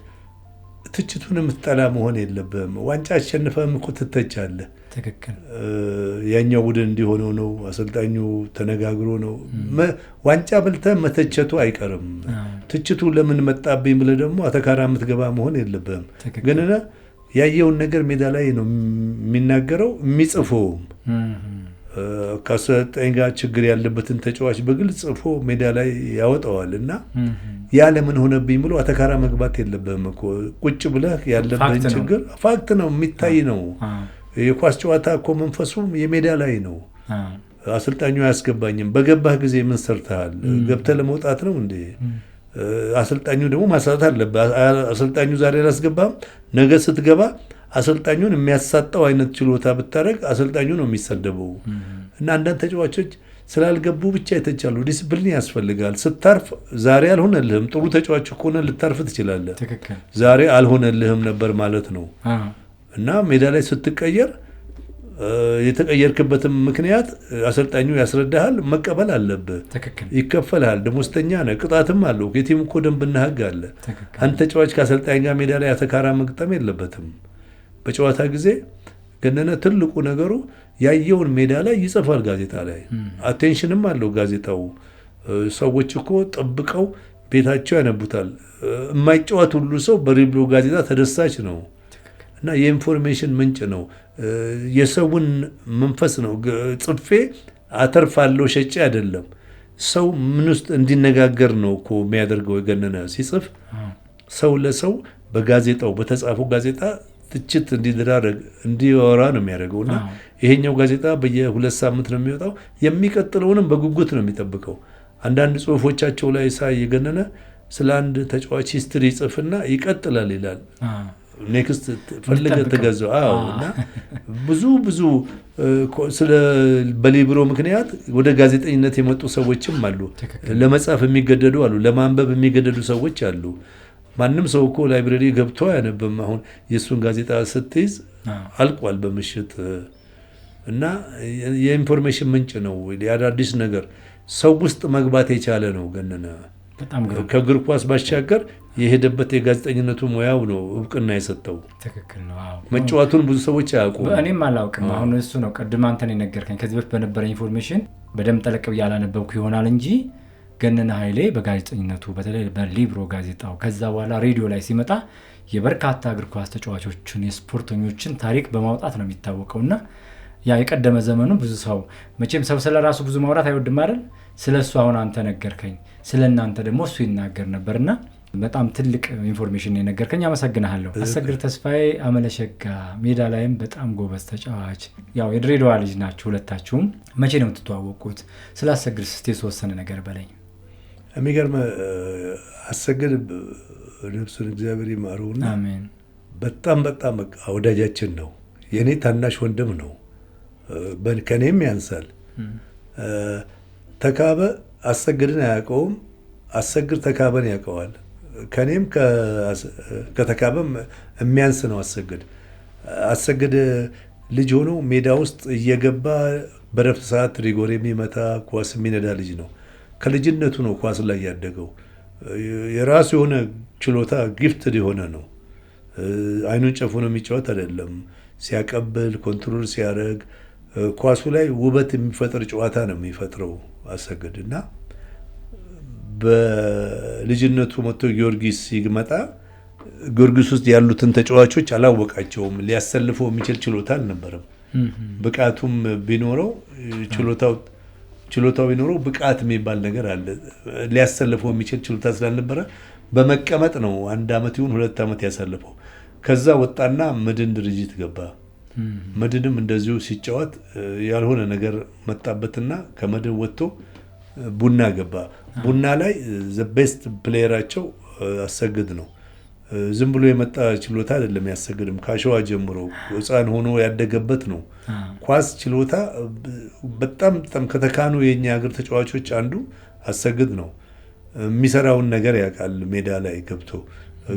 ትችቱን የምትጠላ መሆን የለብህም። ዋንጫ አሸንፈህም እኮ ትተቻለህ። ትክክል። ያኛው ቡድን እንዲሆነው ነው፣ አሰልጣኙ ተነጋግሮ ነው። ዋንጫ በልተህ መተቸቱ አይቀርም። ትችቱ ለምን መጣብኝ ብለህ ደግሞ አተካራ የምትገባ መሆን የለብህም። ግን ያየውን ነገር ሜዳ ላይ ነው የሚናገረው የሚጽፈውም። ከአሰልጣኝ ጋር ችግር ያለበትን ተጫዋች በግልጽ ጽፎ ሜዳ ላይ ያወጣዋል እና ያ ለምን ሆነብኝ ብሎ አተካራ መግባት የለብህም እኮ። ቁጭ ብለህ ያለብህን ችግር ፋክት ነው የሚታይ ነው። የኳስ ጨዋታ እኮ መንፈሱም የሜዳ ላይ ነው። አሰልጣኙ አያስገባኝም። በገባህ ጊዜ ምን ሰርተሃል? ገብተህ ለመውጣት ነው እንዴ? አሰልጣኙ ደግሞ ማሳጣት አለበት። አሰልጣኙ ዛሬ አላስገባም፣ ነገ ስትገባ አሰልጣኙን የሚያሳጣው አይነት ችሎታ ብታደርግ አሰልጣኙ ነው የሚሰደበው። እና አንዳንድ ተጫዋቾች ስላልገቡ ብቻ የተቻሉ ዲስፕሊን ያስፈልጋል። ስታርፍ ዛሬ አልሆነልህም፣ ጥሩ ተጫዋች ከሆነ ልታርፍ ትችላለህ። ዛሬ አልሆነልህም ነበር ማለት ነው። እና ሜዳ ላይ ስትቀየር የተቀየርክበትም ምክንያት አሰልጣኙ ያስረዳሃል፣ መቀበል አለብህ። ይከፈልሃል፣ ደሞዝተኛ ነህ፣ ቅጣትም አለው። የቲም እኮ ደንብና ህግ አለ። አንተ ተጫዋች ከአሰልጣኝ ጋር ሜዳ ላይ አተካራ መግጠም የለበትም። በጨዋታ ጊዜ ገነነ ትልቁ ነገሩ ያየውን ሜዳ ላይ ይጽፋል ጋዜጣ ላይ። አቴንሽንም አለው ጋዜጣው። ሰዎች እኮ ጠብቀው ቤታቸው ያነቡታል። የማይጫወት ሁሉ ሰው በሪብሎ ጋዜጣ ተደሳች ነው እና የኢንፎርሜሽን ምንጭ ነው። የሰውን መንፈስ ነው። ጽፌ አተርፋለሁ ሸጬ አይደለም። ሰው ምን ውስጥ እንዲነጋገር ነው እኮ የሚያደርገው። የገነነ ሲጽፍ ሰው ለሰው በጋዜጣው በተጻፈው ጋዜጣ ትችት እንዲደራረግ እንዲወራ ነው የሚያደርገው እና ይሄኛው ጋዜጣ በየ2 ሳምንት ነው የሚወጣው። የሚቀጥለውንም በጉጉት ነው የሚጠብቀው። አንዳንድ ጽሁፎቻቸው ላይ ሳይ የገነነ ስለ አንድ ተጫዋች ሂስትሪ ይጽፍና ይቀጥላል ይላል። ኔክስት ፈልገ ተገዛው። እና ብዙ ስለ በሊብሮ ምክንያት ወደ ጋዜጠኝነት የመጡ ሰዎችም አሉ። ለመጻፍ የሚገደዱ አሉ። ለማንበብ የሚገደዱ ሰዎች አሉ። ማንም ሰው እኮ ላይብረሪ ገብቶ አያነብም። አሁን የእሱን ጋዜጣ ስትይዝ አልቋል በምሽት እና የኢንፎርሜሽን ምንጭ ነው። የአዳዲስ ነገር ሰው ውስጥ መግባት የቻለ ነው ገነነ። ከእግር ኳስ ባሻገር የሄደበት የጋዜጠኝነቱ ሙያው ነው እውቅና የሰጠው። ትክክል ነው። መጫወቱን ብዙ ሰዎች አያውቁም። እኔም አላውቅም። አሁን እሱ ነው ቅድም አንተን የነገርከኝ። ከዚህ በፊት በነበረ ኢንፎርሜሽን በደንብ ጠለቅ ብዬ አላነበብኩ ይሆናል እንጂ ገነነ ኃይሌ በጋዜጠኝነቱ በተለይ በሊብሮ ጋዜጣው ከዛ በኋላ ሬዲዮ ላይ ሲመጣ የበርካታ እግር ኳስ ተጫዋቾችን የስፖርተኞችን ታሪክ በማውጣት ነው የሚታወቀውና ያ የቀደመ ዘመኑ ብዙ ሰው መቼም ሰው ስለራሱ ብዙ ማውራት አይወድም አይደል? ስለሱ አሁን አንተ ነገርከኝ። ስለናንተ ደግሞ እሱ ይናገር ነበርና በጣም ትልቅ ኢንፎርሜሽን የነገርከኝ። አመሰግናለሁ። አሰግድ ተስፋዬ አመለሸጋ ሜዳ ላይም በጣም ጎበዝ ተጫዋች። ያው የድሬዳዋ ልጅ ናችሁ ሁለታችሁም። መቼ ነው የምትተዋወቁት? ስለ አሰግድ እስቲ የተወሰነ ነገር በለኝ። የሚገርም አሰግድ ነፍሱን እግዚአብሔር ይማረውና አሜን። በጣም በቃ ወዳጃችን ነው። የኔ ታናሽ ወንድም ነው። ከኔም ያንሳል። ተካበ አሰግድን አያውቀውም። አሰግድ ተካበን ያውቀዋል። ከኔም ከተካበም የሚያንስ ነው አሰግድ ልጅ ሆኖ ሜዳ ውስጥ እየገባ በረፍት ሰዓት ሪጎር የሚመታ ኳስ የሚነዳ ልጅ ነው። ከልጅነቱ ነው ኳስ ላይ ያደገው። የራሱ የሆነ ችሎታ ጊፍትድ የሆነ ነው። አይኑን ጨፍኖ የሚጫወት አይደለም። ሲያቀብል ኮንትሮል ሲያደርግ ኳሱ ላይ ውበት የሚፈጥር ጨዋታ ነው የሚፈጥረው አሰግድ እና በልጅነቱ መጥቶ ጊዮርጊስ ሲመጣ ጊዮርጊስ ውስጥ ያሉትን ተጫዋቾች አላወቃቸውም። ሊያሰልፈው የሚችል ችሎታ አልነበረም። ብቃቱም ቢኖረው ችሎታው ቢኖረው ብቃት የሚባል ነገር አለ። ሊያሰልፈው የሚችል ችሎታ ስላልነበረ በመቀመጥ ነው 1 ዓመት ይሁን 2 ዓመት ያሳልፈው። ከዛ ወጣና መድን ድርጅት ገባ። መድንም እንደዚሁ ሲጫወት ያልሆነ ነገር መጣበትና ከመድን ወጥቶ ቡና ገባ። ቡና ላይ ዘ ቤስት ፕሌየራቸው አሰግድ ነው። ዝም ብሎ የመጣ ችሎታ አይደለም። ያሰግድም ካሸዋ ጀምሮ ሕፃን ሆኖ ያደገበት ነው። ኳስ ችሎታ በጣም ከተካኑ የኛ ሀገር ተጫዋቾች አንዱ አሰግድ ነው። የሚሰራውን ነገር ያውቃል። ሜዳ ላይ ገብቶ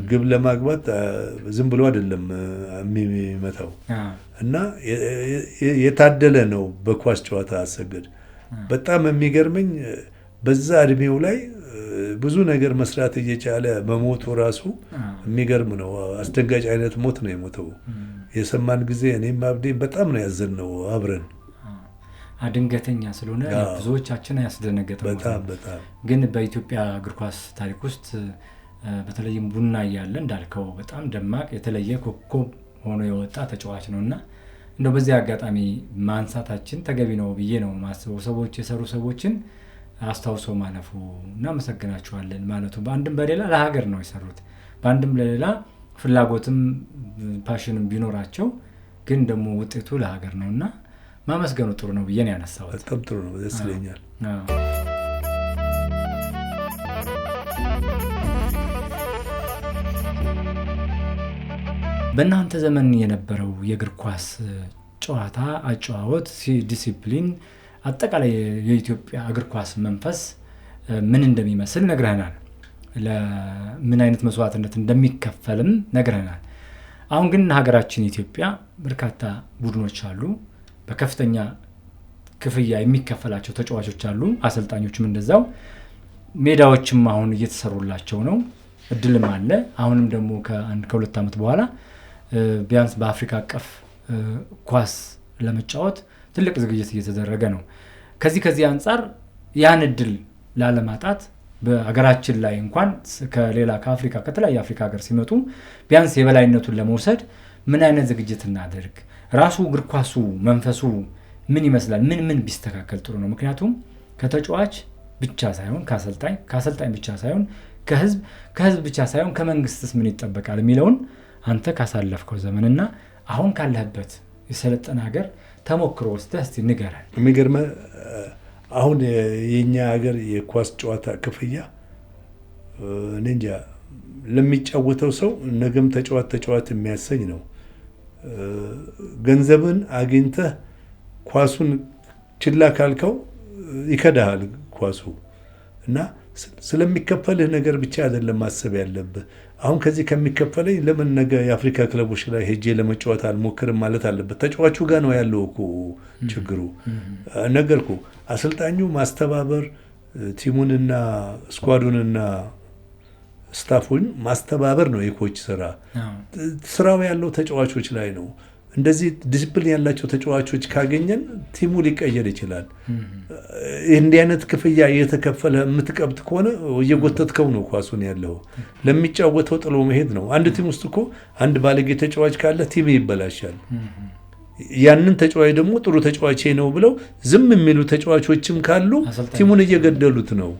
ግብ ለማግባት ዝም ብሎ አይደለም የሚመታው እና የታደለ ነው በኳስ ጨዋታ አሰግድ። በጣም የሚገርመኝ በዛ እድሜው ላይ ብዙ ነገር መስራት እየቻለ መሞቱ ራሱ የሚገርም ነው። አስደንጋጭ አይነት ሞት ነው የሞተው። የሰማን ጊዜ እኔም አብዴ በጣም ነው ያዘንነው አብረን። ድንገተኛ ስለሆነ ብዙዎቻችን ያስደነገጠ በጣም ግን በኢትዮጵያ እግር ኳስ ታሪክ ውስጥ በተለይም ቡና እያለ እንዳልከው በጣም ደማቅ የተለየ ኮከብ ሆኖ የወጣ ተጫዋች ነውና እንደው በዚህ አጋጣሚ ማንሳታችን ተገቢ ነው ብዬ ነው ማስበው። ሰዎች የሰሩ ሰዎችን አስታውሶ ማለፉ እናመሰግናቸዋለን ማለቱ በአንድም በሌላ ለሀገር ነው የሰሩት። በአንድም ለሌላ ፍላጎትም ፓሽንም ቢኖራቸው ግን ደግሞ ውጤቱ ለሀገር ነውና ማመስገኑ ጥሩ ነው ብዬ ነው ያነሳሁት። በጣም ጥሩ ነው። ደስ ይለኛል። በእናንተ ዘመን የነበረው የእግር ኳስ ጨዋታ አጨዋወት፣ ዲሲፕሊን፣ አጠቃላይ የኢትዮጵያ እግር ኳስ መንፈስ ምን እንደሚመስል ነግረናል። ለምን አይነት መስዋዕትነት እንደሚከፈልም ነግረናል። አሁን ግን ሀገራችን ኢትዮጵያ በርካታ ቡድኖች አሉ፣ በከፍተኛ ክፍያ የሚከፈላቸው ተጫዋቾች አሉ፣ አሰልጣኞችም እንደዛው። ሜዳዎችም አሁን እየተሰሩላቸው ነው፣ እድልም አለ። አሁንም ደግሞ ከ2 ዓመት በኋላ ቢያንስ በአፍሪካ አቀፍ ኳስ ለመጫወት ትልቅ ዝግጅት እየተደረገ ነው። ከዚህ አንጻር ያን እድል ላለማጣት በሀገራችን ላይ እንኳን ከሌላ ከአፍሪካ ከተለያየ አፍሪካ ሀገር ሲመጡ ቢያንስ የበላይነቱን ለመውሰድ ምን አይነት ዝግጅት እናደርግ? ራሱ እግር ኳሱ መንፈሱ ምን ይመስላል? ምን ቢስተካከል ጥሩ ነው? ምክንያቱም ከተጫዋች ብቻ ሳይሆን ከአሰልጣኝ ብቻ ሳይሆን ከህዝብ ብቻ ሳይሆን ከመንግስትስ ምን ይጠበቃል የሚለውን አንተ ካሳለፍከው ዘመንና አሁን ካለህበት የሰለጠነ ሀገር ተሞክሮ ወስደህ እስቲ ንገረን። የሚገርመህ አሁን የኛ ሀገር የኳስ ጨዋታ ክፍያ እኔ እንጃ ለሚጫወተው ሰው ነገም ተጫዋት የሚያሰኝ ነው። ገንዘብን አግኝተህ ኳሱን ችላ ካልከው ይከዳሃል ኳሱ እና ስለሚከፈልህ ነገር ብቻ አይደለም ማሰብ ያለብህ። አሁን ከዚህ ከሚከፈለኝ ለምን ነገ የአፍሪካ ክለቦች ላይ ሄጄ ለመጫወት አልሞክርም ማለት አለበት። ተጫዋቹ ጋር ነው ያለው እኮ ችግሩ። ነገርኩ አሰልጣኙ ማስተባበር ቲሙንና ስኳዱንና ስታፉን ማስተባበር ነው የኮች ስራ። ስራው ያለው ተጫዋቾች ላይ ነው። እንደዚህ ዲሲፕሊን ያላቸው ተጫዋቾች ካገኘን ቲሙ ሊቀየር ይችላል። እንዲህ አይነት ክፍያ እየተከፈለ የምትቀብጥ ከሆነ እየጎተትከው ነው ኳሱን ያለው። ለሚጫወተው ጥሎ መሄድ ነው። አንድ ቲም ውስጥ እኮ አንድ ባለጌ ተጫዋች ካለ ቲም ይበላሻል። ያንን ተጫዋች ደግሞ ጥሩ ተጫዋች ነው ብለው ዝም የሚሉ ተጫዋቾችም ካሉ ቲሙን እየገደሉት ነው።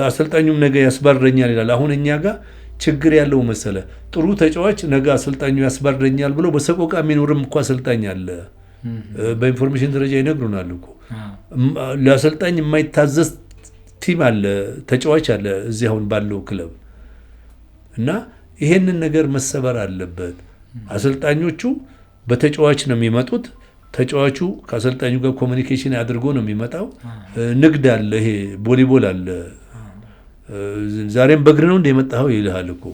አሰልጣኙም ነገ ያስባረኛል ይላል። አሁን እኛ ጋር ችግር ያለው መሰለ ጥሩ ተጫዋች ነገ አሰልጣኙ ያስባረኛል ብሎ በሰቆቃ የሚኖርም እኮ አሰልጣኝ አለ። በኢንፎርሜሽን ደረጃ ይነግሩናል እኮ ለአሰልጣኝ የማይታዘዝ ቲም አለ፣ ተጫዋች አለ እዚህ አሁን ባለው ክለብ። እና ይሄንን ነገር መሰበር አለበት። አሰልጣኞቹ በተጫዋች ነው የሚመጡት። ተጫዋቹ ከአሰልጣኙ ጋር ኮሚኒኬሽን አድርጎ ነው የሚመጣው። ንግድ አለ፣ ይሄ ቮሊቦል አለ። ዛሬም በእግር ነው እንደመጣው ይልሃል እኮ።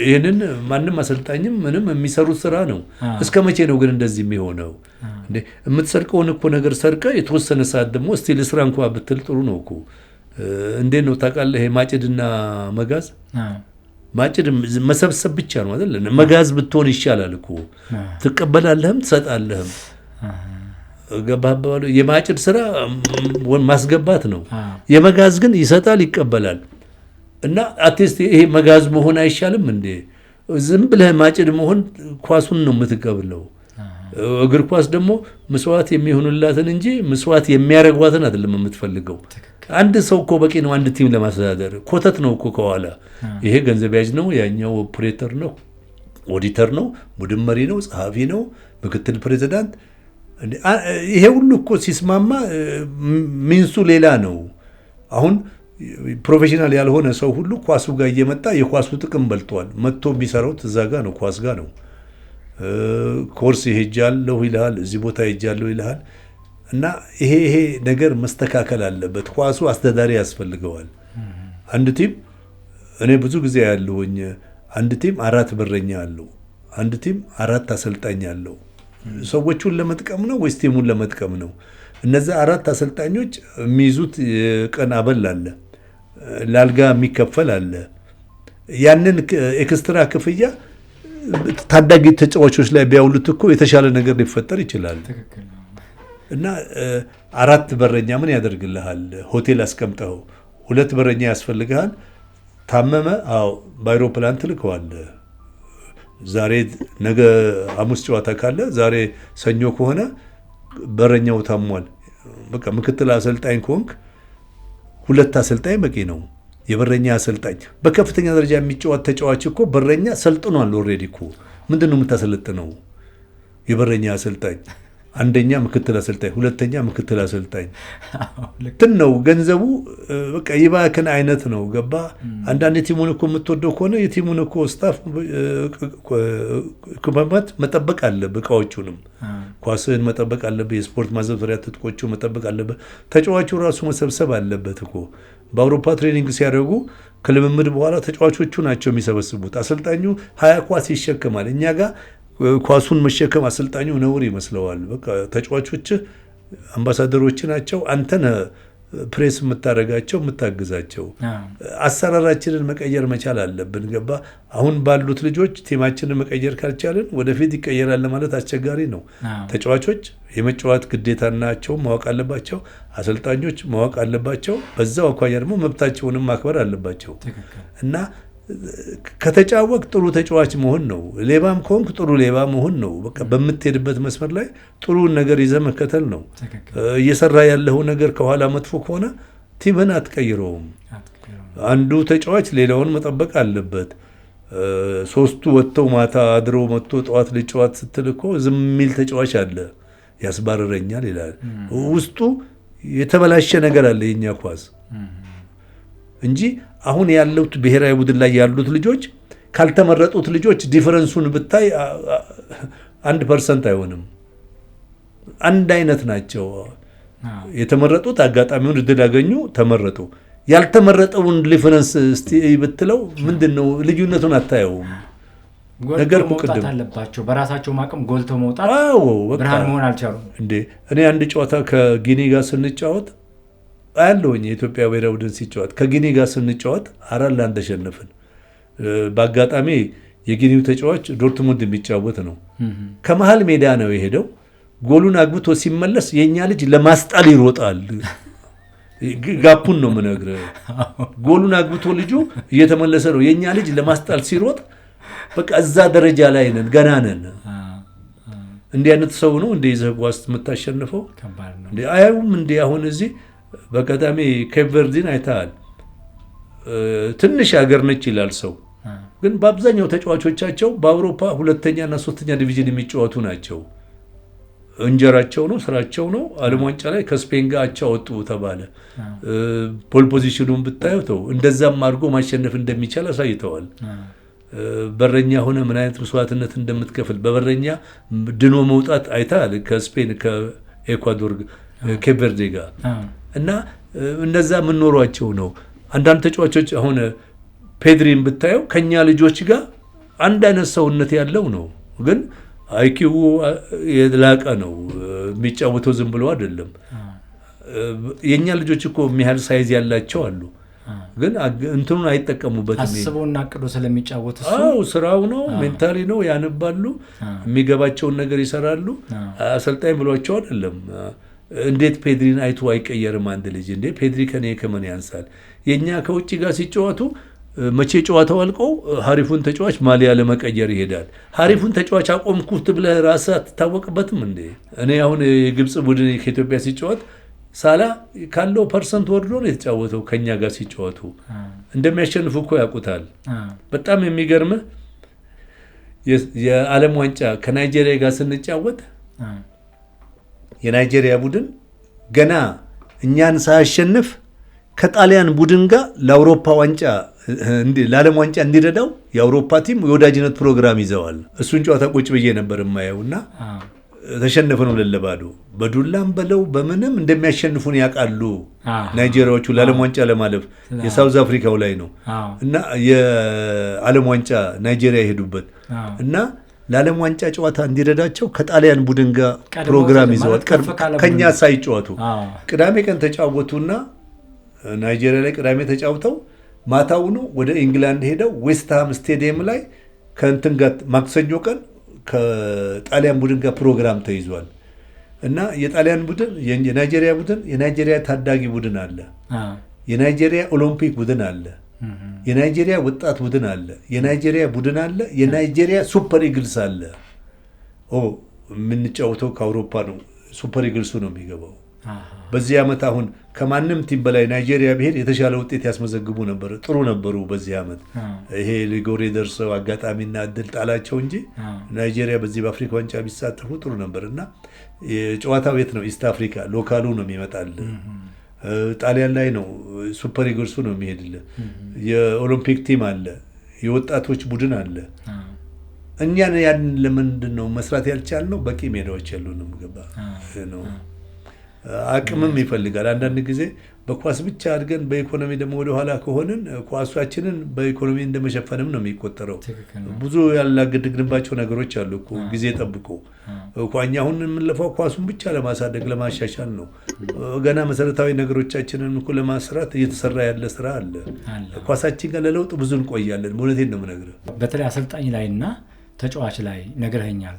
ይሄንን ማንም አሰልጣኝም ምንም የሚሰሩት ስራ ነው። እስከ መቼ ነው ግን እንደዚህ የሚሆነው? እንዴ የምትሰርቀውን እኮ ነገር ሰርቀ የተወሰነ ሰዓት ደግሞ እስቲ ልስራ እንኳን ብትል ጥሩ ነው እኮ። እንዴት ነው ታውቃለህ? ይሄ ማጭድና መጋዝ ማጭድ መሰብሰብ ብቻ ነው አይደል? መጋዝ ብትሆን ይሻላል እኮ። ትቀበላለህም ትሰጣለህም። ገባህ? የማጭድ ስራ ማስገባት ነው። የመጋዝ ግን ይሰጣል ይቀበላል። እና አትሊስት ይሄ መጋዝ መሆን አይሻልም እንዴ? ዝም ብለህ ማጭድ መሆን ኳሱን ነው የምትቀበለው። እግር ኳስ ደግሞ መስዋዕት የሚሆኑላትን እንጂ መስዋዕት የሚያረጓትን አይደለም የምትፈልገው። አንድ ሰው እኮ በቂ ነው አንድ ቲም ለማስተዳደር። ኮተት ነው እኮ ከኋላ። ይሄ ገንዘብ ያዥ ነው፣ ያኛው ኦፕሬተር ነው፣ ኦዲተር ነው፣ ቡድን መሪ ነው፣ ጸሐፊ ነው፣ ምክትል ፕሬዚዳንት። ይሄ ሁሉ እኮ ሲስማማ ሚንሱ ሌላ ነው። አሁን ፕሮፌሽናል ያልሆነ ሰው ሁሉ ኳሱ ጋር እየመጣ የኳሱ ጥቅም በልጧል። መጥቶ የሚሰራው እዛ ጋር ነው፣ ኳስ ጋር ነው። ኮርስ ሄጃለሁ ይልሃል፣ እዚህ ቦታ ሄጃለሁ ይልሃል። እና ይሄ ነገር መስተካከል አለበት። ኳሱ አስተዳዳሪ ያስፈልገዋል። አንድ ቲም እኔ ብዙ ጊዜ ያለውኝ አንድ ቲም 4 በረኛ አለው፣ አንድ ቲም 4 አሰልጣኝ አለው። ሰዎቹን ለመጥቀም ነው ወይስ ቲሙን ለመጥቀም ነው? እነዛ 4 አሰልጣኞች የሚይዙት ቀን አበል አለ፣ ላልጋ የሚከፈል አለ። ያንን ኤክስትራ ክፍያ ታዳጊ ተጫዋቾች ላይ ቢያውሉት እኮ የተሻለ ነገር ሊፈጠር ይችላል። እና 4 በረኛ ምን ያደርግልሃል? ሆቴል አስቀምጠው 2 በረኛ ያስፈልግሃል። ታመመ፣ አዎ በአይሮፕላን ትልከዋለህ። ዛሬ ነገ ሐሙስ ጨዋታ ካለ ዛሬ ሰኞ ከሆነ በረኛው ታሟል። በቃ ምክትል አሰልጣኝ ከሆንክ 2 አሰልጣኝ በቂ ነው። የበረኛ አሰልጣኝ በከፍተኛ ደረጃ የሚጫወት ተጫዋች እኮ በረኛ ሰልጥኗል ኦልሬዲ እኮ። ምንድነው የምታሰለጥነው? የበረኛ አሰልጣኝ አንደኛ ምክትል አሰልጣኝ፣ ሁለተኛ ምክትል አሰልጣኝ ነው። ገንዘቡ በቃ ይባክን አይነት ነው። ገባ? አንዳንድ ቲሙን እኮ የምትወደው ከሆነ የቲሙን እኮ ስታፍ ኩባማት መጠበቅ አለብህ። እቃዎቹንም ኳስህን መጠበቅ አለብህ። የስፖርት ማዘውተሪያ ትጥቆቹ መጠበቅ አለብህ። ተጫዋቹ ራሱ መሰብሰብ አለበት እኮ። በአውሮፓ ትሬኒንግ ሲያደርጉ ከልምምድ በኋላ ተጫዋቾቹ ናቸው የሚሰበስቡት። አሰልጣኙ 20 ኳስ ይሸከማል። እኛ ጋር ኳሱን መሸከም አሰልጣኙ ነውር ይመስለዋል። በቃ ተጫዋቾች አምባሳደሮች ናቸው። አንተን ፕሬስ የምታደርጋቸው የምታግዛቸው። አሰራራችንን መቀየር መቻል አለብን። ገባ? አሁን ባሉት ልጆች ቲማችንን መቀየር ካልቻልን ወደፊት ይቀየራል ለማለት አስቸጋሪ ነው። ተጫዋቾች የመጫወት ግዴታናቸው ማወቅ አለባቸው። አሰልጣኞች ማወቅ አለባቸው። በዛው አኳያ ደግሞ መብታቸውንም ማክበር አለባቸው እና ከተጫወቅ ጥሩ ተጫዋች መሆን ነው። ሌባም ከሆንክ ጥሩ ሌባ መሆን ነው። በቃ በምትሄድበት መስመር ላይ ጥሩን ነገር ይዘህ መከተል ነው። እየሰራ ያለው ነገር ከኋላ መጥፎ ከሆነ ቲምህን አትቀይረውም። አንዱ ተጫዋች ሌላውን መጠበቅ አለበት። ሶስቱ ወጥተው ማታ አድሮ መጥቶ ጠዋት ልጫዋት ስትል እኮ ዝም የሚል ተጫዋች አለ። ያስባረረኛል ይላል። ውስጡ የተበላሸ ነገር አለ የኛ ኳስ እንጂ አሁን ያሉት ብሔራዊ ቡድን ላይ ያሉት ልጆች ካልተመረጡት ልጆች ዲፈረንሱን ብታይ 1% አይሆንም። አንድ አይነት ናቸው። የተመረጡት አጋጣሚውን እድል ያገኙ ተመረጡ። ያልተመረጠውን ዲፈረንስ እስቲ ብትለው ምንድነው ልዩነቱን አታየውም። ነገር መውጣት አለባቸው። በራሳቸው ማቅም ጎልተው መውጣት ብርሃን መሆን አልቻሉም። እኔ አንድ ጨዋታ ከጊኒ ጋር ስንጫወት አያለሁኝ። የኢትዮጵያ ብሔራዊ ቡድን ሲጫወት ከጊኒ ጋር ስንጫወት 4-1 ተሸነፍን። በአጋጣሚ የጊኒው ተጫዋች ዶርትሙንድ የሚጫወት ነው። ከመሀል ሜዳ ነው የሄደው። ጎሉን አግብቶ ሲመለስ የኛ ልጅ ለማስጣል ይሮጣል። ጋፑን ነው የምነግርህ። ጎሉን አግብቶ ልጁ እየተመለሰ ነው። የኛ ልጅ ለማስጣል ሲሮጥ በቃ እዛ ደረጃ ላይ ነን፣ ገና ነን። እንዲህ አይነት ሰው ነው እንደ ይዘህ ኳስ የምታሸንፈው? አያዩም እንዴ? አሁን እዚህ በቀዳሚ ኬፕ ቨርዲን አይተሃል። ትንሽ ሀገር ነች ይላል ሰው፣ ግን በአብዛኛው ተጫዋቾቻቸው በአውሮፓ 2ኛ እና 3ኛ ዲቪዥን የሚጫወቱ ናቸው። እንጀራቸው ነው፣ ስራቸው ነው። ዓለም ዋንጫ ላይ ከስፔን ጋር አቻ ወጡ ተባለ። ፖል ፖዚሽኑን ብታየው ተው፣ እንደዛም አድርጎ ማሸነፍ እንደሚቻል አሳይተዋል። በረኛ ሆነ ምን አይነት መስዋዕትነት እንደምትከፍል በበረኛ ድኖ መውጣት አይተሃል። ከስፔን ከኤኳዶር ኬፕ ቨርዴ ጋር እና እነዛ የምንኖሯቸው ነው። አንዳንድ ተጫዋቾች አሁን ፔድሪን ብታየው ከኛ ልጆች ጋር አንድ አይነት ሰውነት ያለው ነው፣ ግን አይኪው የላቀ ነው። የሚጫወተው ዝም ብሎ አይደለም። የኛ ልጆች እኮ የሚያህል ሳይዝ ያላቸው አሉ፣ ግን እንትኑን አይጠቀሙበትም። አስበውና አቅዶ ስለሚጫወት ስራው ነው፣ ሜንታሊ ነው። ያነባሉ፣ የሚገባቸውን ነገር ይሰራሉ። አሰልጣኝ ብሏቸው አይደለም። እንዴት ፔድሪን አይቶ አይቀየርም አንድ ልጅ? እንዴ ፔድሪ ከኔ ከምን ያንሳል? የኛ ከውጭ ጋር ሲጫወቱ መቼ ጨዋታው አልቀው ሀሪፉን ተጫዋች ማሊያ ለመቀየር ይሄዳል። ሀሪፉን ተጫዋች አቆምኩት ብለህ ራስህ አትታወቅበትም እንዴ? እኔ አሁን የግብፅ ቡድን ከኢትዮጵያ ሲጫወት ሳላ ካለው ፐርሰንት ወርዶ ነው የተጫወተው። ከኛ ጋር ሲጫወቱ እንደሚያሸንፉ እኮ ያውቁታል። በጣም የሚገርምህ የዓለም ዋንጫ ከናይጄሪያ ጋር ስንጫወት የናይጄሪያ ቡድን ገና እኛን ሳያሸንፍ ከጣሊያን ቡድን ጋር ለአውሮፓ ዋንጫ ለዓለም ዋንጫ እንዲረዳው የአውሮፓ ቲም የወዳጅነት ፕሮግራም ይዘዋል። እሱን ጨዋታ ቁጭ ብዬ ነበር የማየውና ተሸነፈ ነው ለለባዶ። በዱላም በለው በምንም እንደሚያሸንፉን ያውቃሉ ናይጄሪያዎቹ። ለዓለም ዋንጫ ለማለፍ የሳውዝ አፍሪካው ላይ ነው እና የዓለም ዋንጫ ናይጄሪያ የሄዱበት እና ለዓለም ዋንጫ ጨዋታ እንዲረዳቸው ከጣሊያን ቡድን ጋር ፕሮግራም ይዘዋል። ከኛ ሳይጫወቱ ቅዳሜ ቀን ተጫወቱና ናይጄሪያ ላይ ቅዳሜ ተጫውተው ማታውኑ ወደ ኢንግላንድ ሄደው ዌስትሃም ስቴዲየም ላይ ከእንትን ጋር ማክሰኞ ቀን ከጣሊያን ቡድን ጋር ፕሮግራም ተይዟል እና የጣሊያን ቡድን የናይጄሪያ ቡድን የናይጄሪያ ታዳጊ ቡድን አለ፣ የናይጄሪያ ኦሎምፒክ ቡድን አለ፣ የናይጄሪያ ወጣት ቡድን አለ፣ የናይጄሪያ ቡድን አለ፣ የናይጄሪያ ሱፐር ኢግልስ አለ። የምንጫወተው ከአውሮፓ ነው። ሱፐር ኢግልሱ ነው የሚገባው። በዚህ ዓመት አሁን ከማንም ቲም በላይ ናይጄሪያ ብሄድ የተሻለ ውጤት ያስመዘግቡ ነበር። ጥሩ ነበሩ በዚህ ዓመት። ይሄ ሊጎሬ ደርሰው አጋጣሚና እድል ጣላቸው እንጂ ናይጄሪያ በዚህ በአፍሪካ ዋንጫ ቢሳተፉ ጥሩ ነበር እና የጨዋታው የት ነው? ኢስት አፍሪካ ሎካሉ ነው የሚመጣል። ጣሊያን ላይ ነው ሱፐር ኢግልሱ ነው የሚሄድል። የኦሎምፒክ ቲም አለ፣ የወጣቶች ቡድን አለ። እኛን ያን ለምንድን ነው መስራት ያልቻልነው? በቂ ሜዳዎች የሉንም። ገባ ነው አቅምም ይፈልጋል። አንዳንድ ጊዜ በኳስ ብቻ አድገን በኢኮኖሚ ደግሞ ወደኋላ ከሆንን ኳሳችንን በኢኮኖሚ እንደመሸፈንም ነው የሚቆጠረው። ብዙ ያላገድግንባቸው ነገሮች አሉ እኮ ጊዜ ጠብቆ እኛ አሁን የምንለፋው ኳሱን ብቻ ለማሳደግ ለማሻሻል ነው። ገና መሰረታዊ ነገሮቻችንን እኮ ለማስራት እየተሰራ ያለ ስራ አለ። ኳሳችን ጋር ለለውጥ ብዙ እንቆያለን። እውነቴን ነው የምነግርህ። በተለይ አሰልጣኝ ላይና ተጫዋች ላይ ነግረኸኛል።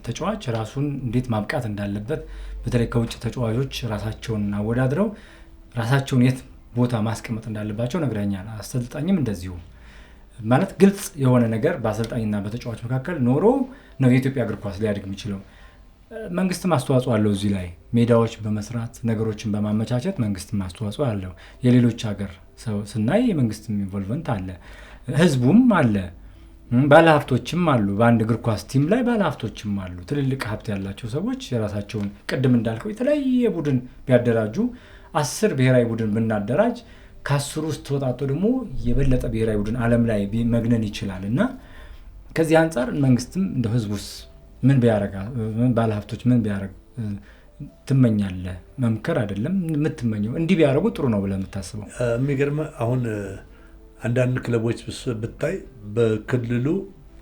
ተጫዋች ራሱን እንዴት ማብቃት እንዳለበት በተለይ ከውጭ ተጫዋቾች ራሳቸውን አወዳድረው ራሳቸውን የት ቦታ ማስቀመጥ እንዳለባቸው ነግረኸኛል። አሰልጣኝም እንደዚሁ ማለት ግልጽ የሆነ ነገር በአሰልጣኝና በተጫዋች መካከል ኖሮ ነው የኢትዮጵያ እግር ኳስ ሊያድግ የሚችለው። መንግስትም አስተዋጽኦ አለው እዚህ ላይ ሜዳዎች በመስራት ነገሮችን በማመቻቸት መንግስትም አስተዋጽኦ አለው። የሌሎች ሀገር ሰው ስናይ የመንግስትም ኢንቮልቭመንት አለ፣ ህዝቡም አለ፣ ባለሀብቶችም አሉ። በአንድ እግር ኳስ ቲም ላይ ባለሀብቶችም አሉ። ትልልቅ ሀብት ያላቸው ሰዎች የራሳቸውን ቅድም እንዳልከው የተለያየ ቡድን ቢያደራጁ 10 ብሔራዊ ቡድን ብናደራጅ ከ10 ውስጥ ተወጣቶ ደግሞ የበለጠ ብሔራዊ ቡድን ዓለም ላይ መግነን ይችላል። እና ከዚህ አንጻር መንግስትም እንደ ህዝቡስ ምን ቢያረጋ ባለሀብቶች ምን ቢያረግ ትመኛለህ? መምከር አይደለም የምትመኘው እንዲህ ቢያደርጉ ጥሩ ነው ብለህ የምታስበው? የሚገርምህ አሁን አንዳንድ ክለቦች ብታይ በክልሉ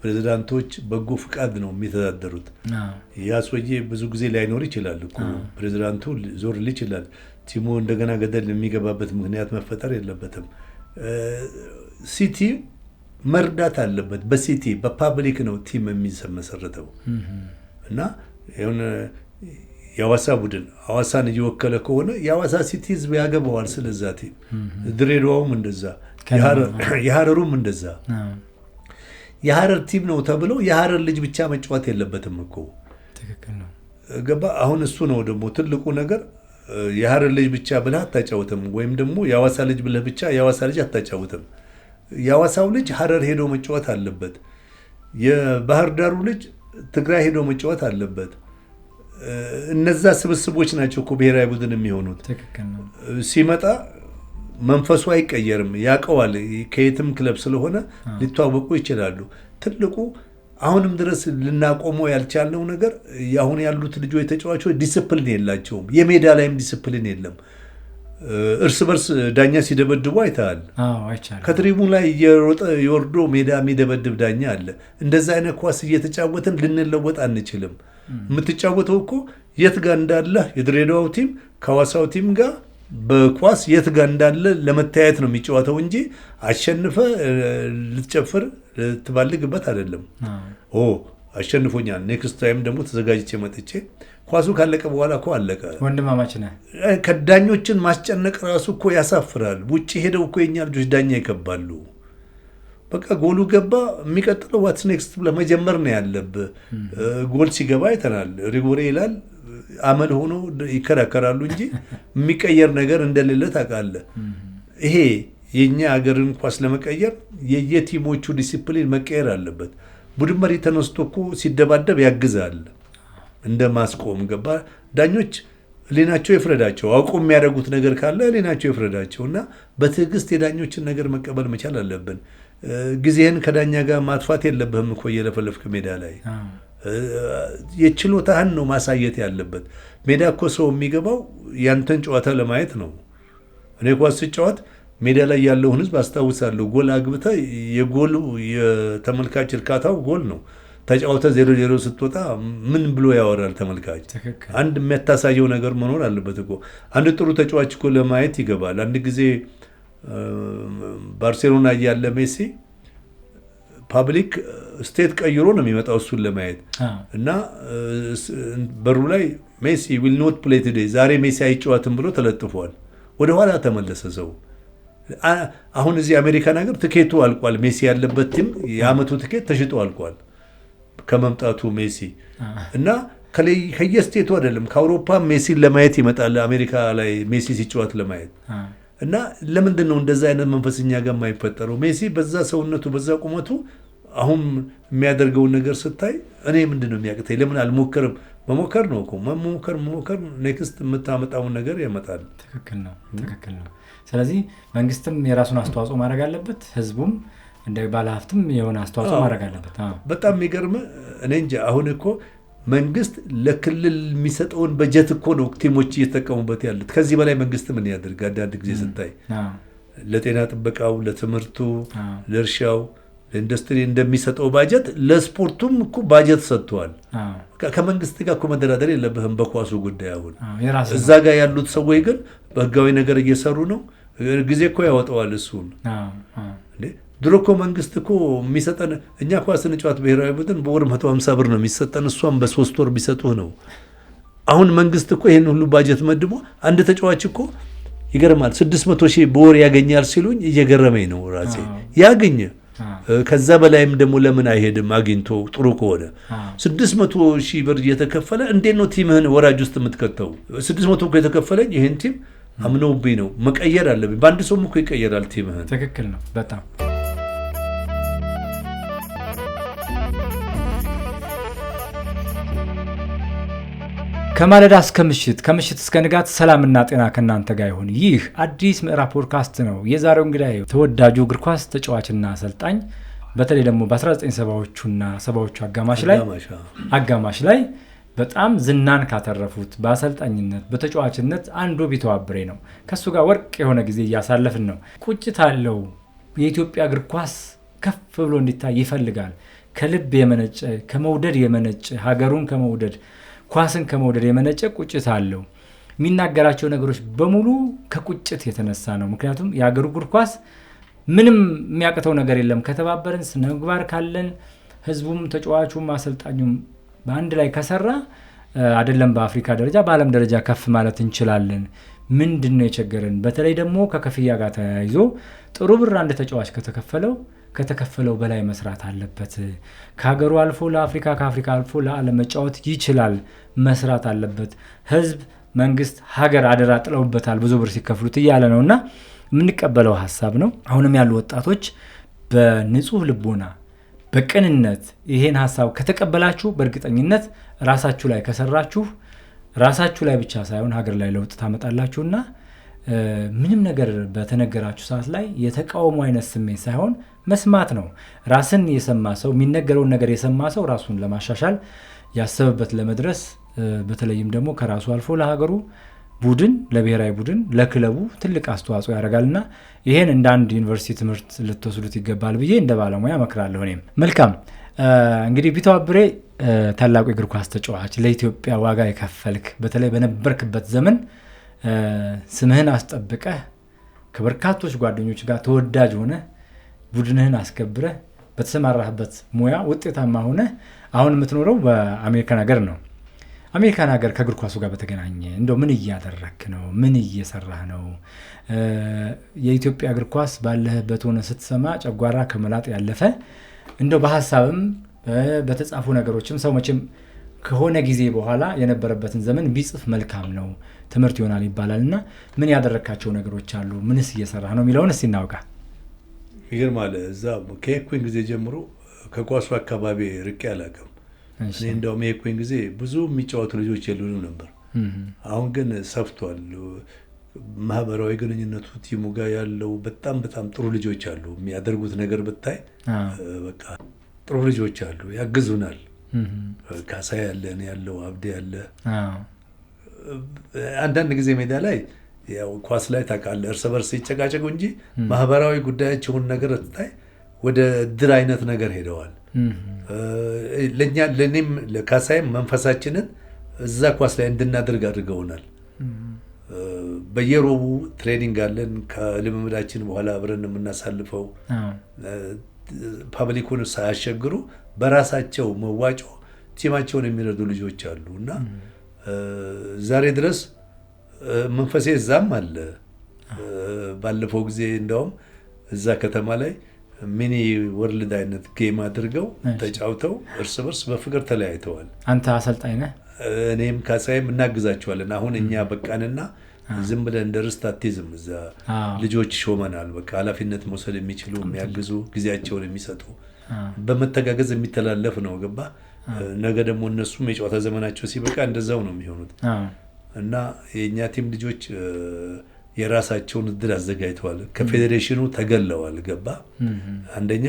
ፕሬዚዳንቶች በጎ ፍቃድ ነው የሚተዳደሩት። ያ ሰውዬ ብዙ ጊዜ ላይኖር ይችላል እኮ ፕሬዚዳንቱ ዞር ሊል ይችላል። ቲሙ እንደገና ገደል የሚገባበት ምክንያት መፈጠር የለበትም። ሲቲ መርዳት አለበት። በሲቲ በፓብሊክ ነው ቲም የሚመሰረተው እና የሆነ የሐዋሳ ቡድን ሐዋሳን እየወከለ ከሆነ የሐዋሳ ሲቲ ህዝብ ያገባዋል ስለዛ ቲም። ድሬዳዋውም እንደዛ፣ የሐረሩም እንደዛ። የሐረር ቲም ነው ተብሎ የሐረር ልጅ ብቻ መጫወት የለበትም እኮ። ትክክል ነው። ገባ? አሁን እሱ ነው ደግሞ ትልቁ ነገር። የሐረር ልጅ ብቻ ብለህ አታጫውትም፣ ወይም ደግሞ የሐዋሳ ልጅ ብለህ ብቻ የሐዋሳ ልጅ አታጫውትም። የሐዋሳው ልጅ ሐረር ሄዶ መጫወት አለበት። የባህር ዳሩ ልጅ ትግራይ ሄዶ መጫወት አለበት። እነዛ ስብስቦች ናቸው እኮ ብሔራዊ ቡድን የሚሆኑት። ትክክል ነው። ሲመጣ መንፈሱ አይቀየርም፣ ያውቀዋል። ከየትም ክለብ ስለሆነ ሊተዋወቁ ይችላሉ። ትልቁ አሁንም ድረስ ልናቆመው ያልቻልነው ነገር አሁን ያሉት ልጆች ተጫዋቾች ዲስፕሊን የላቸውም። የሜዳ ላይም ዲስፕሊን የለም። እርስ በርስ ዳኛ ሲደበድቡ አይተሃል። ከትሪቡን ላይ እየሮጠ የወርዶ ሜዳ የሚደበድብ ዳኛ አለ። እንደዛ አይነት ኳስ እየተጫወትን ልንለወጥ አንችልም። የምትጫወተው እኮ የት ጋር እንዳለ የድሬዳዋው ቲም ከሐዋሳው ቲም ጋር በኳስ የት ጋር እንዳለ ለመታየት ነው የሚጫወተው እንጂ አሸንፈ ልትጨፍር ልትባልግበት አይደለም። አሸንፎኛል፣ ኔክስት ታይም ደግሞ ተዘጋጅቼ መጥቼ ኳሱ ካለቀ በኋላ እኮ አለቀ። ወንድማማች ነህ። ከዳኞችን ማስጨነቅ ራሱ እኮ ያሳፍራል። ውጭ ሄደው እኮ የኛ ልጆች ዳኛ ይከባሉ። በቃ ጎሉ ገባ፣ የሚቀጥለው ዋትስ ኔክስት ብለህ መጀመር ነው ያለብህ። ጎል ሲገባ አይተናል። ሪጎሬ ይላል አመል ሆኖ ይከራከራሉ እንጂ የሚቀየር ነገር እንደሌለ ታውቃለህ። ይሄ የኛ ሀገርን ኳስ ለመቀየር የየቲሞቹ ዲሲፕሊን መቀየር አለበት። ቡድን መሪ ተነስቶ እኮ ሲደባደብ ያግዛል እንደ ማስቆም። ገባ? ዳኞች ሌናቸው ይፍረዳቸው። አውቆ የሚያደርጉት ነገር ካለ ሌናቸው ይፍረዳቸው እና በትዕግስት የዳኞችን ነገር መቀበል መቻል አለብን። ጊዜህን ከዳኛ ጋር ማጥፋት የለብህም እኮ እየለፈለፍክ ሜዳ ላይ የችሎታህን ነው ማሳየት ያለበት። ሜዳ እኮ ሰው የሚገባው ያንተን ጨዋታ ለማየት ነው። እኔ ኳስ ስጫወት ሜዳ ላይ ያለውን ህዝብ አስታውሳለሁ። ጎል አግብተህ የጎሉ የተመልካች እርካታው ጎል ነው። ተጫውተ 0-0 ስትወጣ ምን ብሎ ያወራል ተመልካች? አንድ የሚያታሳየው ነገር መኖር አለበት እኮ። አንድ ጥሩ ተጫዋች እኮ ለማየት ይገባል። አንድ ጊዜ ባርሴሎና እያለ ሜሲ ፓብሊክ ስቴት ቀይሮ ነው የሚመጣው እሱን ለማየት እና በሩ ላይ ሜሲ ዊል ኖት ፕሌይ ቱዴይ፣ ዛሬ ሜሲ አይጫወትም ብሎ ተለጥፏል። ወደኋላ ተመለሰ ሰው። አሁን እዚህ አሜሪካን ሀገር ትኬቱ አልቋል። ሜሲ ያለበት ቲም የአመቱ ትኬት ተሽጦ አልቋል ከመምጣቱ ሜሲ እና ከየስቴቱ አይደለም ከአውሮፓ ሜሲን ለማየት ይመጣል አሜሪካ ላይ ሜሲ ሲጫወት ለማየት። እና ለምንድን ነው እንደዛ አይነት መንፈስኛ ጋር የማይፈጠረው? ሜሲ በዛ ሰውነቱ በዛ ቁመቱ አሁን የሚያደርገውን ነገር ስታይ እኔ ምንድን ነው የሚያቅተኝ? ለምን አልሞከርም? መሞከር ነው እኮ መሞከር ኔክስት የምታመጣውን ነገር ያመጣል። ትክክል ነው። ስለዚህ መንግስትም የራሱን አስተዋጽኦ ማድረግ አለበት፣ ህዝቡም እንደ ባለሀብትም የሆነ አስተዋጽኦ ማድረግ አለበት። በጣም የሚገርም እኔ እንጃ። አሁን እኮ መንግስት ለክልል የሚሰጠውን በጀት እኮ ነው ቲሞች እየተጠቀሙበት ያሉት። ከዚህ በላይ መንግስት ምን ያደርግ? አንዳንድ ጊዜ ስታይ ለጤና ጥበቃው፣ ለትምህርቱ፣ ለእርሻው፣ ለኢንዱስትሪ እንደሚሰጠው ባጀት ለስፖርቱም እኮ ባጀት ሰጥቷል። ከመንግስት ጋር እኮ መደራደር የለብህም በኳሱ ጉዳይ። አሁን እዛ ጋር ያሉት ሰዎች ግን በህጋዊ ነገር እየሰሩ ነው። ጊዜ እኮ ያወጣዋል እሱን። ድሮ እኮ መንግስት እኮ የሚሰጠን እኛ ኳስ ስንጫወት ብሔራዊ ቡድን በወር 150 ብር ነው የሚሰጠን። እሷም በ3 ወር ቢሰጡህ ነው። አሁን መንግስት እኮ ይሄን ሁሉ ባጀት መድቦ አንድ ተጫዋች እኮ ይገርማል 600 ሺህ በወር ያገኛል ሲሉኝ እየገረመኝ ነው ራሴ። ያገኘ ከዛ በላይም ደግሞ ለምን አይሄድም? አግኝቶ ጥሩ ከሆነ 600 ሺህ ብር እየተከፈለ እንዴት ነው ቲምህን ወራጅ ውስጥ የምትከተው? 600 እኮ የተከፈለኝ ይሄን ቲም አምነውብኝ ነው መቀየር አለብኝ። በአንድ ሰውም እኮ ይቀየራል ቲምህን። ትክክል ነው በጣም ከማለዳ እስከ ምሽት ከምሽት እስከ ንጋት ሰላምና ጤና ከእናንተ ጋር ይሁን። ይህ አዲስ ምዕራፍ ፖድካስት ነው። የዛሬው እንግዲህ ተወዳጁ እግር ኳስ ተጫዋችና አሰልጣኝ በተለይ ደግሞ በ1970ዎቹና 70ዎቹ አጋማሽ ላይ በጣም ዝናን ካተረፉት በአሰልጣኝነት በተጫዋችነት አንዱ ቢተው አብሬ ነው። ከሱ ጋር ወርቅ የሆነ ጊዜ እያሳለፍን ነው። ቁጭት አለው። የኢትዮጵያ እግር ኳስ ከፍ ብሎ እንዲታይ ይፈልጋል። ከልብ የመነጨ ከመውደድ የመነጨ ሀገሩን ከመውደድ ኳስን ከመውደድ የመነጨ ቁጭት አለው። የሚናገራቸው ነገሮች በሙሉ ከቁጭት የተነሳ ነው። ምክንያቱም የሀገሩ እግር ኳስ ምንም የሚያቅተው ነገር የለም። ከተባበርን፣ ስነ ምግባር ካለን፣ ህዝቡም ተጫዋቹም አሰልጣኙም በአንድ ላይ ከሰራ አይደለም በአፍሪካ ደረጃ በዓለም ደረጃ ከፍ ማለት እንችላለን። ምንድን ነው የቸገረን? በተለይ ደግሞ ከክፍያ ጋር ተያይዞ ጥሩ ብር አንድ ተጫዋች ከተከፈለው በላይ መስራት አለበት። ከሀገሩ አልፎ ለአፍሪካ ከአፍሪካ አልፎ ለዓለም መጫወት ይችላል። መስራት አለበት። ህዝብ፣ መንግስት፣ ሀገር አደራ ጥለውበታል ብዙ ብር ሲከፍሉት እያለ ነው እና የምንቀበለው ሀሳብ ነው። አሁንም ያሉ ወጣቶች በንጹህ ልቦና በቅንነት ይሄን ሀሳብ ከተቀበላችሁ በእርግጠኝነት ራሳችሁ ላይ ከሰራችሁ ራሳችሁ ላይ ብቻ ሳይሆን ሀገር ላይ ለውጥ ታመጣላችሁና ምንም ነገር በተነገራችሁ ሰዓት ላይ የተቃውሞ አይነት ስሜት ሳይሆን መስማት ነው። ራስን የሰማ ሰው የሚነገረውን ነገር የሰማ ሰው ራሱን ለማሻሻል ያሰበበት ለመድረስ በተለይም ደግሞ ከራሱ አልፎ ለሀገሩ ቡድን ለብሔራዊ ቡድን ለክለቡ ትልቅ አስተዋጽኦ ያደርጋልና ይሄን እንደ አንድ ዩኒቨርሲቲ ትምህርት ልትወስዱት ይገባል ብዬ እንደ ባለሙያ እመክራለሁ። እኔም መልካም እንግዲህ ቢተው አብሬ ታላቁ የእግር ኳስ ተጫዋች ለኢትዮጵያ ዋጋ የከፈልክ በተለይ በነበርክበት ዘመን ስምህን አስጠብቀህ ከበርካቶች ጓደኞች ጋር ተወዳጅ ሆነ ቡድንህን አስከብረህ በተሰማራህበት ሙያ ውጤታማ ሆነ አሁን የምትኖረው በአሜሪካን ሀገር ነው። አሜሪካን ሀገር ከእግር ኳሱ ጋር በተገናኘ እንደው ምን እያደረክ ነው? ምን እየሰራህ ነው? የኢትዮጵያ እግር ኳስ ባለህበት ሆነ ስትሰማ ጨጓራ ከመላጥ ያለፈ እንደው በሀሳብም በተጻፉ ነገሮችም ሰው መቼም ከሆነ ጊዜ በኋላ የነበረበትን ዘመን ቢጽፍ መልካም ነው፣ ትምህርት ይሆናል ይባላል እና ምን ያደረካቸው ነገሮች አሉ? ምንስ እየሰራህ ነው የሚለውን እስቲ እናውጋ። ይገርማል። እዛ ከሄድኩኝ ጊዜ ጀምሮ ከኳሱ አካባቢ ርቄ አላውቅም። እኔ እንደውም የሄድኩኝ ጊዜ ብዙ የሚጫወቱ ልጆች የሉንም ነበር። አሁን ግን ሰፍቷል። ማህበራዊ ግንኙነቱ ቲሙ ጋር ያለው በጣም ጥሩ ልጆች አሉ። የሚያደርጉት ነገር ብታይ በቃ ጥሩ ልጆች አሉ፣ ያግዙናል። ካሳ ያለን ያለው አብዴ ያለ አንዳንድ ጊዜ ሜዳ ላይ ያው ኳስ ላይ ታውቃለህ እርስ በርስ ይጨቃጨቁ እንጂ ማህበራዊ ጉዳያቸውን ነገር ትታይ ወደ ድር አይነት ነገር ሄደዋል። ለእኔም ለካሳይም መንፈሳችንን እዛ ኳስ ላይ እንድናደርግ አድርገውናል። በየሮቡ ትሬኒንግ አለን። ከልምምዳችን በኋላ አብረን የምናሳልፈው ፓብሊኩን ሳያስቸግሩ በራሳቸው መዋጮ ቲማቸውን የሚረዱ ልጆች አሉ እና ዛሬ ድረስ መንፈሴ እዛም አለ። ባለፈው ጊዜ እንደውም እዛ ከተማ ላይ ሚኒ ወርልድ አይነት ጌም አድርገው ተጫውተው እርስ በርስ በፍቅር ተለያይተዋል። አንተ አሰልጣኝ ነህ? እኔም ካሳይም እናግዛቸዋለን። አሁን እኛ በቃንና ዝም ብለን እንደ ርስት አትይዝም። እዛ ልጆች ሾመናል። በቃ ኃላፊነት መውሰድ የሚችሉ የሚያግዙ፣ ጊዜያቸውን የሚሰጡ በመተጋገዝ የሚተላለፍ ነው። ገባ? ነገ ደግሞ እነሱም የጨዋታ ዘመናቸው ሲበቃ እንደዛው ነው የሚሆኑት እና የእኛ ቲም ልጆች የራሳቸውን እድል አዘጋጅተዋል። ከፌዴሬሽኑ ተገለዋል። ገባ? አንደኛ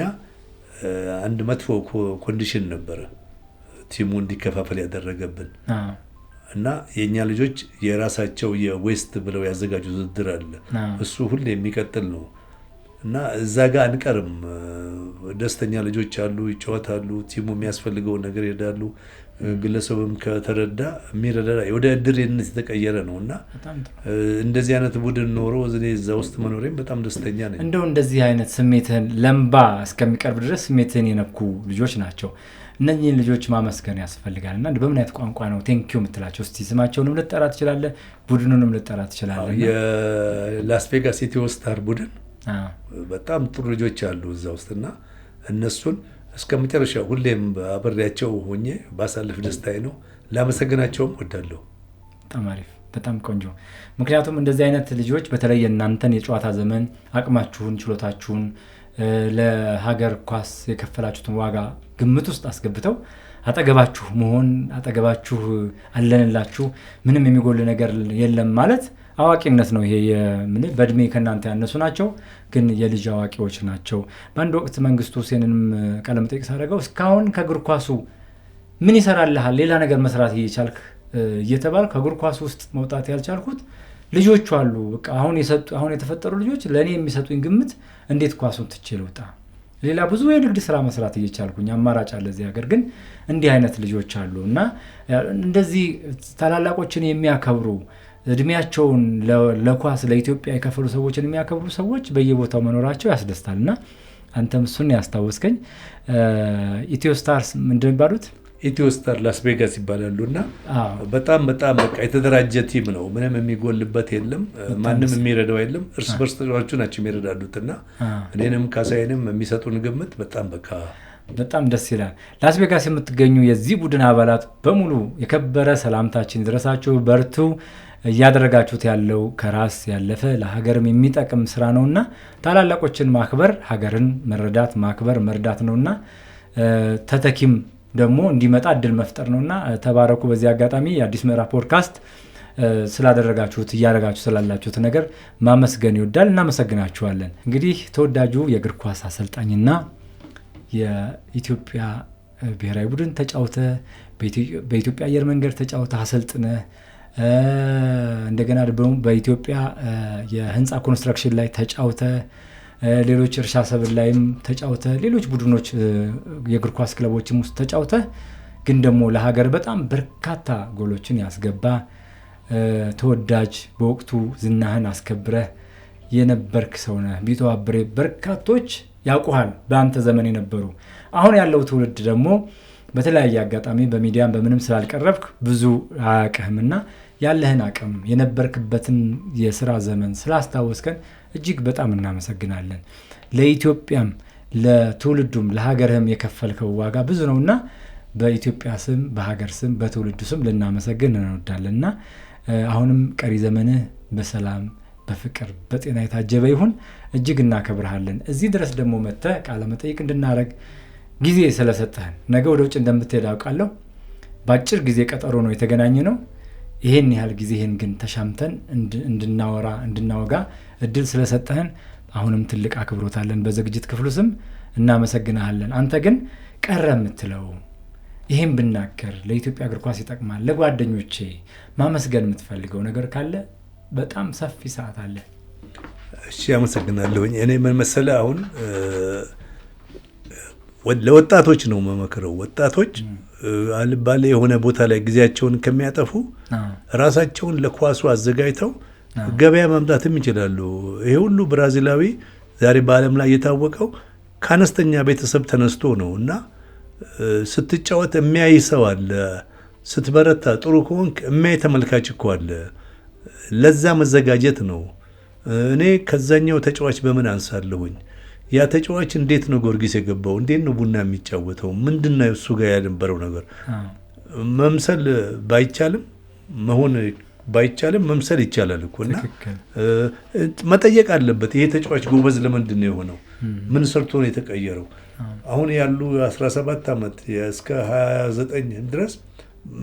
አንድ መጥፎ ኮንዲሽን ነበረ። ቲሙ እንዲከፋፈል ያደረገብን እና የኛ ልጆች የራሳቸው የዌስት ብለው ያዘጋጁት ውድድር አለ። እሱ ሁሌ የሚቀጥል ነው እና እዛ ጋር አንቀርም። ደስተኛ ልጆች አሉ፣ ይጫወታሉ፣ ቲሙ የሚያስፈልገውን ነገር ይረዳሉ። ግለሰብም ከተረዳ የሚረዳ ወደ እድርነት የተቀየረ ነውና እንደዚህ አይነት ቡድን ኖሮ እዛ ውስጥ መኖሬም በጣም ደስተኛ ነኝ። እንደው እንደዚህ አይነት ስሜትን ለምባ እስከሚቀርብ ድረስ ስሜትን የነኩ ልጆች ናቸው። እነኚህን ልጆች ማመስገን ያስፈልጋል እና በምን አይነት ቋንቋ ነው ቴንኪዩ የምትላቸው? እስቲ ስማቸውንም ልጠራ ትችላለህ፣ ቡድኑንም ልጠራ ትችላለህ። የላስ ቬጋስ ኢትዮ ስታር ቡድን በጣም ጥሩ ልጆች አሉ እዛ ውስጥና እነሱን እስከ መጨረሻ ሁሌም አብሬያቸው ሆኜ ባሳልፍ ደስታዬ ነው። ላመሰግናቸውም ወዳለሁ። በጣም አሪፍ፣ በጣም ቆንጆ። ምክንያቱም እንደዚህ አይነት ልጆች በተለይ እናንተን የጨዋታ ዘመን አቅማችሁን፣ ችሎታችሁን ለሀገር ኳስ የከፈላችሁትን ዋጋ ግምት ውስጥ አስገብተው አጠገባችሁ መሆን አጠገባችሁ አለንላችሁ ምንም የሚጎል ነገር የለም ማለት አዋቂነት ነው። ይሄ በእድሜ ከእናንተ ያነሱ ናቸው፣ ግን የልጅ አዋቂዎች ናቸው። በአንድ ወቅት መንግስቱ ሁሴንንም ቃለ መጠይቅ ሳደርገው እስካሁን ከእግር ኳሱ ምን ይሰራልሃል ሌላ ነገር መስራት እየቻልክ እየተባል ከእግር ኳሱ ውስጥ መውጣት ያልቻልኩት ልጆቹ አሉ። በቃ አሁን የተፈጠሩ ልጆች ለእኔ የሚሰጡኝ ግምት እንዴት ኳሱን ትቼ ልውጣ? ሌላ ብዙ የንግድ ስራ መስራት እየቻልኩኝ አማራጭ አለ እዚህ ሀገር፣ ግን እንዲህ አይነት ልጆች አሉ እና እንደዚህ ታላላቆችን የሚያከብሩ እድሜያቸውን ለኳስ ለኢትዮጵያ የከፈሉ ሰዎችን የሚያከብሩ ሰዎች በየቦታው መኖራቸው ያስደስታል። እና አንተም እሱን ያስታወስከኝ። ኢትዮ ስታርስ ምንድን የሚባሉት? ኢትዮ ስታር ላስ ቬጋስ ይባላሉ እና በጣም በጣም በቃ የተደራጀ ቲም ነው። ምንም የሚጎልበት የለም፣ ማንም የሚረዳው የለም። እርስ በርስ ተጫዋቾቹ ናቸው የሚረዳዱት እና እኔንም ካሳዬንም የሚሰጡን ግምት በጣም ደስ ይላል። ላስ ቬጋስ የምትገኙ የዚህ ቡድን አባላት በሙሉ የከበረ ሰላምታችን ይድረሳችሁ። በርቱ። እያደረጋችሁት ያለው ከራስ ያለፈ ለሀገርም የሚጠቅም ስራ ነውና ታላላቆችን ማክበር ሀገርን መረዳት ማክበር መርዳት ነውና ተተኪም ደግሞ እንዲመጣ እድል መፍጠር ነውና ተባረኩ። በዚህ አጋጣሚ የአዲስ ምዕራፍ ፖድካስት ስላደረጋችሁት እያደረጋችሁ ስላላችሁት ነገር ማመስገን ይወዳል። እናመሰግናችኋለን። እንግዲህ ተወዳጁ የእግር ኳስ አሰልጣኝና የኢትዮጵያ ብሔራዊ ቡድን ተጫውተ በኢትዮጵያ አየር መንገድ ተጫውተ አሰልጥነ እንደገና ደግሞ በኢትዮጵያ የህንፃ ኮንስትራክሽን ላይ ተጫውተ ሌሎች እርሻ ሰብል ላይም ተጫውተ ሌሎች ቡድኖች የእግር ኳስ ክለቦችም ውስጥ ተጫውተ ግን ደግሞ ለሀገር በጣም በርካታ ጎሎችን ያስገባ ተወዳጅ በወቅቱ ዝናህን አስከብረህ የነበርክ ሰው ነህ። ቢተው አብሬ በርካቶች ያውቁሃል በአንተ ዘመን የነበሩ። አሁን ያለው ትውልድ ደግሞ በተለያየ አጋጣሚ በሚዲያም በምንም ስላልቀረብክ ብዙ አያውቅህምና ያለህን አቅም የነበርክበትን የስራ ዘመን ስላስታወስከን እጅግ በጣም እናመሰግናለን። ለኢትዮጵያም ለትውልዱም ለሀገርህም የከፈልከው ዋጋ ብዙ ነውና በኢትዮጵያ ስም በሀገር ስም በትውልዱ ስም ልናመሰግን እንወዳለንና አሁንም ቀሪ ዘመንህ በሰላም በፍቅር በጤና የታጀበ ይሁን። እጅግ እናከብርሃለን። እዚህ ድረስ ደግሞ መጥተህ ቃለ መጠይቅ እንድናረግ ጊዜ ስለሰጠህን ነገ ወደ ውጭ እንደምትሄድ አውቃለሁ። በአጭር ጊዜ ቀጠሮ ነው የተገናኘ ነው። ይሄን ያህል ጊዜህን ግን ተሻምተን እንድናወጋ እድል ስለሰጠህን አሁንም ትልቅ አክብሮታለን። በዝግጅት ክፍሉ ስም እናመሰግናለን። አንተ ግን ቀረ የምትለው ይሄን ብናገር ለኢትዮጵያ እግር ኳስ ይጠቅማል፣ ለጓደኞቼ ማመስገን የምትፈልገው ነገር ካለ በጣም ሰፊ ሰዓት አለ። እሺ፣ አመሰግናለሁኝ። እኔ ምን መሰለህ አሁን ለወጣቶች ነው መመክረው። ወጣቶች አልባሌ የሆነ ቦታ ላይ ጊዜያቸውን ከሚያጠፉ ራሳቸውን ለኳሱ አዘጋጅተው ገበያ ማምጣትም ይችላሉ። ይሄ ሁሉ ብራዚላዊ ዛሬ በዓለም ላይ የታወቀው ከአነስተኛ ቤተሰብ ተነስቶ ነው እና ስትጫወት የሚያይ ሰው አለ። ስትበረታ ጥሩ ከሆንክ የሚያይ ተመልካች እኮ አለ። ለዛ መዘጋጀት ነው። እኔ ከዛኛው ተጫዋች በምን አንሳለሁኝ? ያ ተጫዋች እንዴት ነው ጊዮርጊስ የገባው? እንዴት ነው ቡና የሚጫወተው? ምንድነው እሱ ጋር ያነበረው ነገር? መምሰል ባይቻልም መሆን ባይቻልም መምሰል ይቻላል እኮና መጠየቅ አለበት። ይሄ ተጫዋች ጎበዝ ለምንድን ነው የሆነው? ምን ሰርቶ ነው የተቀየረው? አሁን ያሉ 17 ዓመት እስከ 29 ድረስ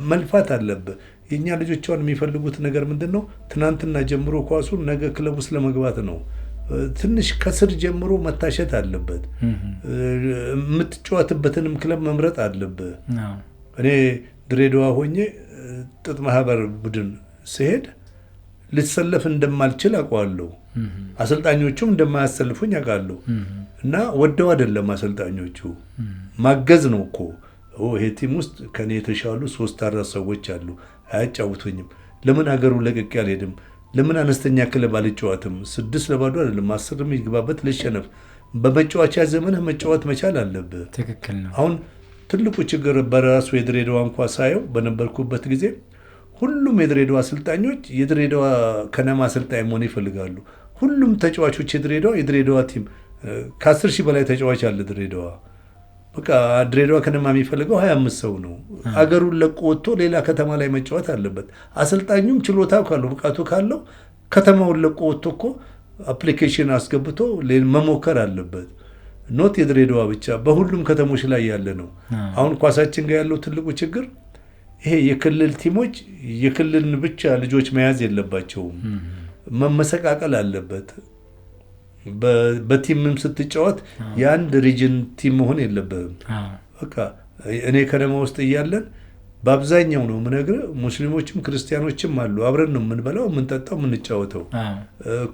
መልፋት አለበት። የኛ ልጆች አሁን የሚፈልጉት ነገር ምንድነው? ትናንትና ጀምሮ ኳሱን ነገ ክለብ ውስጥ ለመግባት ነው። ትንሽ ከስር ጀምሮ መታሸት አለበት። የምትጫወትበትንም ክለብ መምረጥ አለበት። እኔ ድሬዳዋ ሆኜ ጥጥ ማህበር ቡድን ስሄድ ልትሰለፍ እንደማልችል አውቀዋለሁ። አሰልጣኞቹም እንደማያሰልፉኝ አውቃለሁ። እና ወደው አይደለም አሰልጣኞቹ ማገዝ ነው እኮ። ይሄ ቲም ውስጥ ከኔ የተሻሉ 3-4 ሰዎች አሉ፣ አያጫውቱኝም። ለምን ሀገሩን ለቅቄ አልሄድም? ለምን አነስተኛ ክለብ አልጫወትም? 6-0 አይደለም 10 የሚገባበት ልሸነፍ። በመጫወቻ ዘመንህ መጫወት መቻል አለብህ። ትክክል ነው። አሁን ትልቁ ችግር በራሱ የድሬዳዋ እንኳ ሳየው በነበርኩበት ጊዜ ሁሉም የድሬዳዋ አሰልጣኞች የድሬዳዋ ከነማ አሰልጣኝ መሆን ይፈልጋሉ። ሁሉም ተጫዋቾች የድሬዳዋ ቲም ከ10 ሺህ በላይ ተጫዋች አለ ድሬዳዋ። በቃ ድሬዳዋ ከነማ የሚፈልገው 25 ሰው ነው። አገሩን ለቆ ወጥቶ ሌላ ከተማ ላይ መጫወት አለበት። አሰልጣኙም ችሎታው ካለው ብቃቱ ካለው ከተማውን ለቆ ወጥቶ እኮ አፕሊኬሽን አስገብቶ መሞከር አለበት። ኖት የድሬዳዋ ብቻ በሁሉም ከተሞች ላይ ያለ ነው። አሁን ኳሳችን ጋር ያለው ትልቁ ችግር ይሄ የክልል ቲሞች የክልልን ብቻ ልጆች መያዝ የለባቸውም። መመሰቃቀል አለበት። በቲምም ስትጫወት የአንድ ሪጅን ቲም መሆን የለብህም። በቃ እኔ ከነማ ውስጥ እያለን በአብዛኛው ነው የምነግርህ፣ ሙስሊሞችም ክርስቲያኖችም አሉ። አብረን ነው የምንበላው፣ የምንጠጣው፣ የምንጫወተው።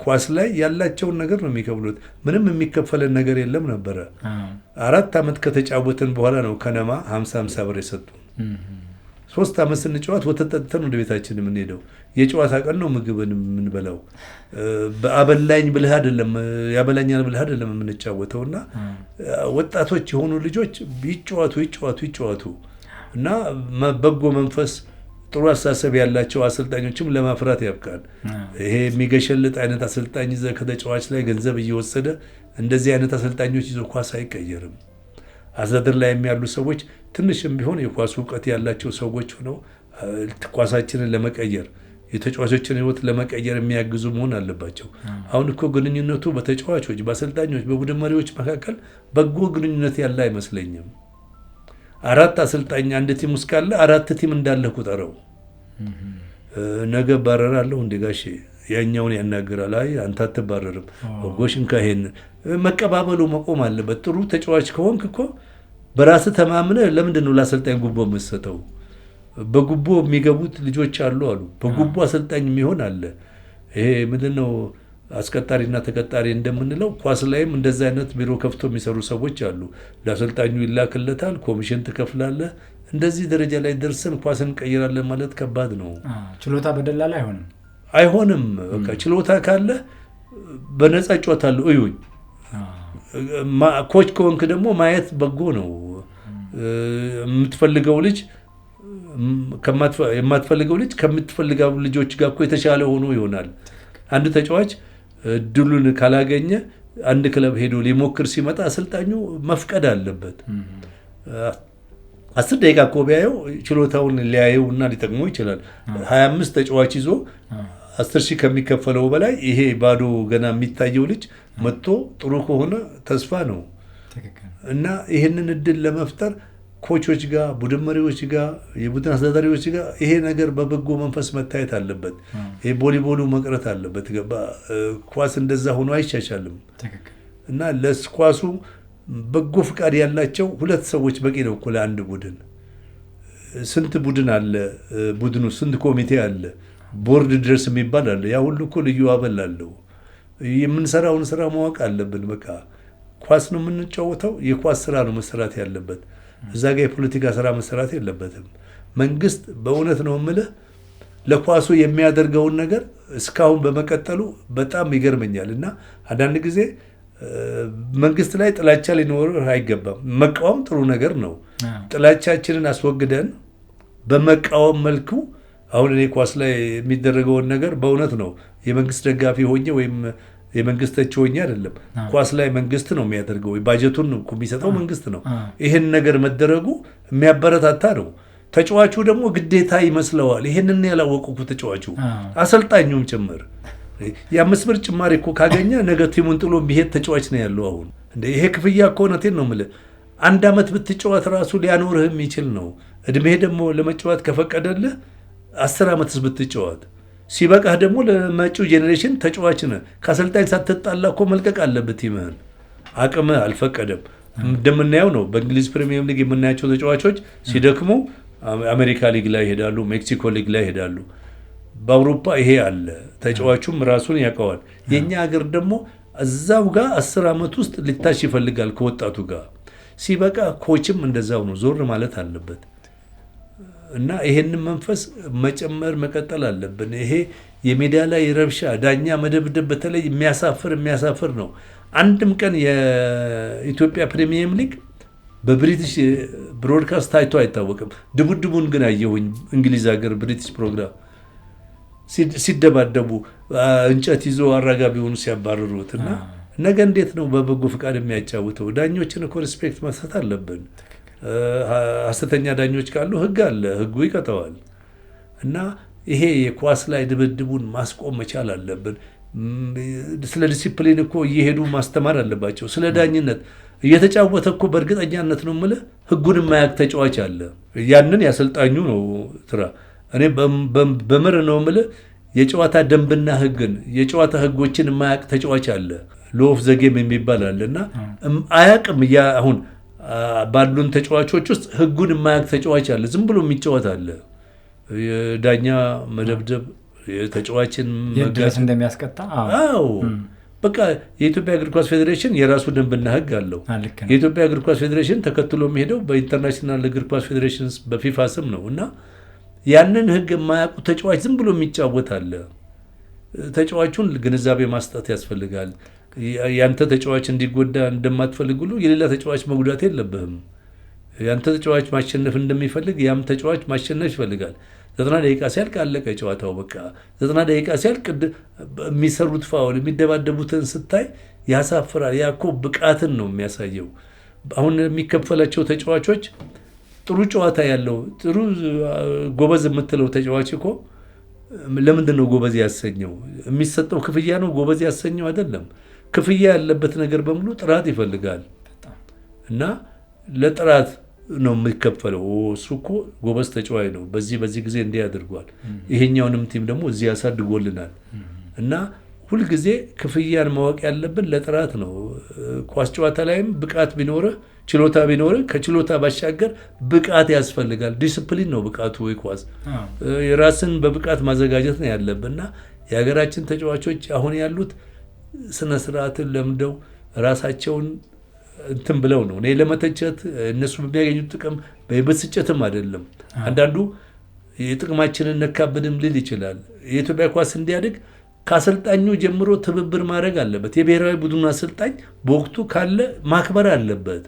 ኳስ ላይ ያላቸውን ነገር ነው የሚከፍሉት። ምንም የሚከፈለን ነገር የለም ነበረ። 4 ዓመት ከተጫወትን በኋላ ነው ከነማ 50 ብር የሰጡን። 3 ዓመት ስንጫወት ወተት ጠጥተን ወደ ቤታችን የምንሄደው። የጨዋታ ቀን ነው ምግብን የምንበላው። በአበላኝ ብልህ አይደለም ያበላኛል ብልህ አይደለም የምንጫወተው። እና ወጣቶች የሆኑ ልጆች ይጫወቱ እና በጎ መንፈስ ጥሩ አስተሳሰብ ያላቸው አሰልጣኞችም ለማፍራት ያብቃል። ይሄ የሚገሸልጥ አይነት አሰልጣኝ ይዘህ ከተጫዋች ላይ ገንዘብ እየወሰደ እንደዚህ አይነት አሰልጣኞች ይዞ ኳስ አይቀየርም። አስተዳደር ላይ ያሉ ሰዎች ትንሽም ቢሆን የኳስ እውቀት ያላቸው ሰዎች ሆነው ኳሳችንን ለመቀየር የተጫዋቾችን ሕይወት ለመቀየር የሚያግዙ መሆን አለባቸው። አሁን እኮ ግንኙነቱ በተጫዋቾች፣ በአሰልጣኞች፣ በቡድን መሪዎች መካከል በጎ ግንኙነት ያለ አይመስለኝም። 4 አሰልጣኝ አንድ ቲም ውስጥ ካለ 4 ቲም እንዳለ ቁጠረው። ነገ ባረራለሁ እንደ ጋሼ ያኛውን ያናግራል። አይ አንተ አትባረርም ጎሽን ካሄን መቀባበሉ መቆም አለበት። ጥሩ ተጫዋች ከሆንክ እኮ በራስ ተማምነህ ለምንድን ነው ለአሰልጣኝ ጉቦ የምትሰጠው? በጉቦ የሚገቡት ልጆች አሉ። በጉቦ አሰልጣኝ የሚሆን አለ። ይሄ ምንድነው አስቀጣሪና ተቀጣሪ እንደምንለው ኳስ ላይም እንደዛ አይነት ቢሮ ከፍቶ የሚሰሩ ሰዎች አሉ። ለአሰልጣኙ ይላክለታል፣ ኮሚሽን ትከፍላለህ። እንደዚህ ደረጃ ላይ ደርሰን ኳስን እንቀይራለን ማለት ከባድ ነው። ችሎታ በደላላ አይሆንም። በቃ ችሎታ ካለ በነፃ እጫወታለሁ እዩኝ። ኮች ከሆንክ ደግሞ ማየት በጎ ነው። የምትፈልገው ልጅ የማትፈልገው ልጅ ከምትፈልገው ልጆች ጋር እኮ የተሻለ ሆኖ ይሆናል። አንድ ተጫዋች እድሉን ካላገኘ አንድ ክለብ ሄዶ ሊሞክር ሲመጣ አሰልጣኙ መፍቀድ አለበት። 10 ደቂቃ እኮ ቢያየው ችሎታውን ሊያየው እና ሊጠቅመው ይችላል። 25 ተጫዋች ይዞ 10,000 ከሚከፈለው በላይ ይሄ ባዶ ገና የሚታየው ልጅ መጥቶ ጥሩ ከሆነ ተስፋ ነው። እና ይህንን እድል ለመፍጠር ኮቾች ጋር፣ ቡድን መሪዎች ጋር፣ የቡድን አስተዳዳሪዎች ጋር ይሄ ነገር በበጎ መንፈስ መታየት አለበት። ይሄ ቦሊቦሉ መቅረት አለበት። ኳስ እንደዛ ሆኖ አይሻሻልም። እና ለኳሱ በጎ ፍቃድ ያላቸው 2 ሰዎች በቂ ነው እኮ ለአንድ ቡድን። ስንት ቡድን አለ? ቡድኑ ስንት ኮሚቴ አለ? ቦርድ ድረስ የሚባል አለ። ያ ሁሉ እኮ ልዩ አበል አለው። የምንሰራውን ስራ ማወቅ አለብን። በቃ ኳስ ነው የምንጫወተው። የኳስ ስራ ነው መሰራት ያለበት። እዛ ጋር የፖለቲካ ስራ መሰራት የለበትም። መንግስት በእውነት ነው የምልህ ለኳሱ የሚያደርገውን ነገር እስካሁን በመቀጠሉ በጣም ይገርመኛል። እና አንዳንድ ጊዜ መንግስት ላይ ጥላቻ ሊኖር አይገባም። መቃወም ጥሩ ነገር ነው። ጥላቻችንን አስወግደን በመቃወም መልኩ አሁን እኔ ኳስ ላይ የሚደረገውን ነገር በእውነት ነው የመንግስት ደጋፊ ሆኜ ወይም የመንግስት ተቺ ሆኜ አይደለም። ኳስ ላይ መንግስት ነው የሚያደርገው፣ ባጀቱን የሚሰጠው መንግስት ነው። ይህን ነገር መደረጉ የሚያበረታታ ነው። ተጫዋቹ ደግሞ ግዴታ ይመስለዋል። ይህንን ያላወቁ ተጫዋቹ አሰልጣኙም ጭምር የ5 ብር ጭማሪ እኮ ካገኘ ነገ ቲሙን ጥሎ የሚሄድ ተጫዋች ነው ያለው። አሁን ይሄ ክፍያ እኮ እውነቴን ነው የምልህ 1 ዓመት ብትጫወት ራሱ ሊያኖርህ የሚችል ነው። እድሜህ ደግሞ ለመጫወት ከፈቀደልህ 10 ዓመትስ ብትጫወት ሲበቃህ ደግሞ ለመጪው ጄኔሬሽን ተጫዋች ነህ። ከአሰልጣኝ ሳትጣላ እኮ መልቀቅ አለበት። ቲምህን አቅምህ አልፈቀደም። እንደምናየው ነው በእንግሊዝ ፕሪሚየር ሊግ የምናያቸው ተጫዋቾች ሲደክሙ አሜሪካ ሊግ ላይ ይሄዳሉ፣ ሜክሲኮ ሊግ ላይ ይሄዳሉ። በአውሮፓ ይሄ አለ። ተጫዋቹም ራሱን ያውቀዋል። የኛ ሀገር ደግሞ እዛው ጋር 10 ዓመት ውስጥ ሊታሽ ይፈልጋል ከወጣቱ ጋር ሲበቃ ኮችም እንደዛው ነው፣ ዞር ማለት አለበት እና ይሄንን መንፈስ መጨመር መቀጠል አለብን። ይሄ የሜዳ ላይ ረብሻ፣ ዳኛ መደብደብ በተለይ የሚያሳፍር ነው። አንድም ቀን የኢትዮጵያ ፕሪሚየር ሊግ በብሪቲሽ ብሮድካስት ታይቶ አይታወቅም። ድቡድቡን ግን አየሁኝ እንግሊዝ ሀገር ብሪቲሽ ፕሮግራም ሲደባደቡ እንጨት ይዞ አራጋቢውን ሲያባርሩት እና ነገ እንዴት ነው በበጎ ፍቃድ የሚያጫውተው? ዳኞችን እኮ ሪስፔክት መስጠት አለብን። ሐሰተኛ ዳኞች ካሉ ህግ አለ፣ ህጉ ይቀጠዋል። እና ይሄ የኳስ ላይ ድብድቡን ማስቆም መቻል አለብን። ስለ ዲሲፕሊን እኮ እየሄዱ ማስተማር አለባቸው። ስለ ዳኝነት እየተጫወተ እኮ በእርግጠኛነት ነው የምልህ ህጉን የማያውቅ ተጫዋች አለ። ያንን ያሰልጣኙ ነው ስራ። እኔ በምር ነው የምልህ የጨዋታ ደንብና ህግን የጨዋታ ህጎችን የማያውቅ ተጫዋች አለ። ሎፍ ዘጌም የሚባል አለ እና አያውቅም። አሁን ባሉን ተጫዋቾች ውስጥ ህጉን የማያውቅ ተጫዋች አለ። ዝም ብሎ የሚጫወት አለ። ዳኛ መደብደብ፣ ተጫዋችን መጋጨት እንደሚያስቀጣ። አዎ በቃ የኢትዮጵያ እግር ኳስ ፌዴሬሽን የራሱ ደንብና ህግ አለው። የኢትዮጵያ እግር ኳስ ፌዴሬሽን ተከትሎ የሚሄደው በኢንተርናሽናል እግር ኳስ ፌዴሬሽን በፊፋ ስም ነው እና ያንን ህግ የማያውቁ ተጫዋች ዝም ብሎ የሚጫወት አለ። ተጫዋቹን ግንዛቤ ማስጣት ያስፈልጋል። ያንተ ተጫዋች እንዲጎዳ እንደማትፈልግ ሁሉ የሌላ ተጫዋች መጉዳት የለብህም። ያንተ ተጫዋች ማሸነፍ እንደሚፈልግ ያም ተጫዋች ማሸነፍ ይፈልጋል። 90 ደቂቃ ሲያልቅ አለቀ ጨዋታው በቃ። 90 ደቂቃ ሲያልቅ የሚሰሩት ፋውል የሚደባደቡትን ስታይ ያሳፍራል። ያ እኮ ብቃትን ነው የሚያሳየው። አሁን የሚከፈላቸው ተጫዋቾች ጥሩ ጨዋታ ያለው ጥሩ ጎበዝ የምትለው ተጫዋች እኮ ለምንድን ነው ጎበዝ ያሰኘው? የሚሰጠው ክፍያ ነው ጎበዝ ያሰኘው አይደለም። ክፍያ ያለበት ነገር በሙሉ ጥራት ይፈልጋል እና ለጥራት ነው የሚከፈለው። እሱ እኮ ጎበዝ ተጫዋች ነው፣ በዚህ ጊዜ እንዲህ ያደርጓል፣ ይሄኛውንም ቲም ደግሞ እዚህ ያሳድጎልናል። እና ሁልጊዜ ክፍያን ማወቅ ያለብን ለጥራት ነው። ኳስ ጨዋታ ላይም ብቃት ቢኖርህ ችሎታ ቢኖርህ ከችሎታ ባሻገር ብቃት ያስፈልጋል። ዲስፕሊን ነው ብቃቱ። ወይ ኳስ የራስን በብቃት ማዘጋጀት ነው ያለብንና የሀገራችን ተጫዋቾች አሁን ያሉት ስነ ስርዓትን ለምደው ራሳቸውን እንትን ብለው ነው። እኔ ለመተቸት እነሱ በሚያገኙት ጥቅም በብስጭትም አይደለም። አንዳንዱ የጥቅማችንን ነካብንም ሊል ይችላል። የኢትዮጵያ ኳስ እንዲያድግ ከአሰልጣኙ ጀምሮ ትብብር ማድረግ አለበት። የብሔራዊ ቡድኑ አሰልጣኝ በወቅቱ ካለ ማክበር አለበት።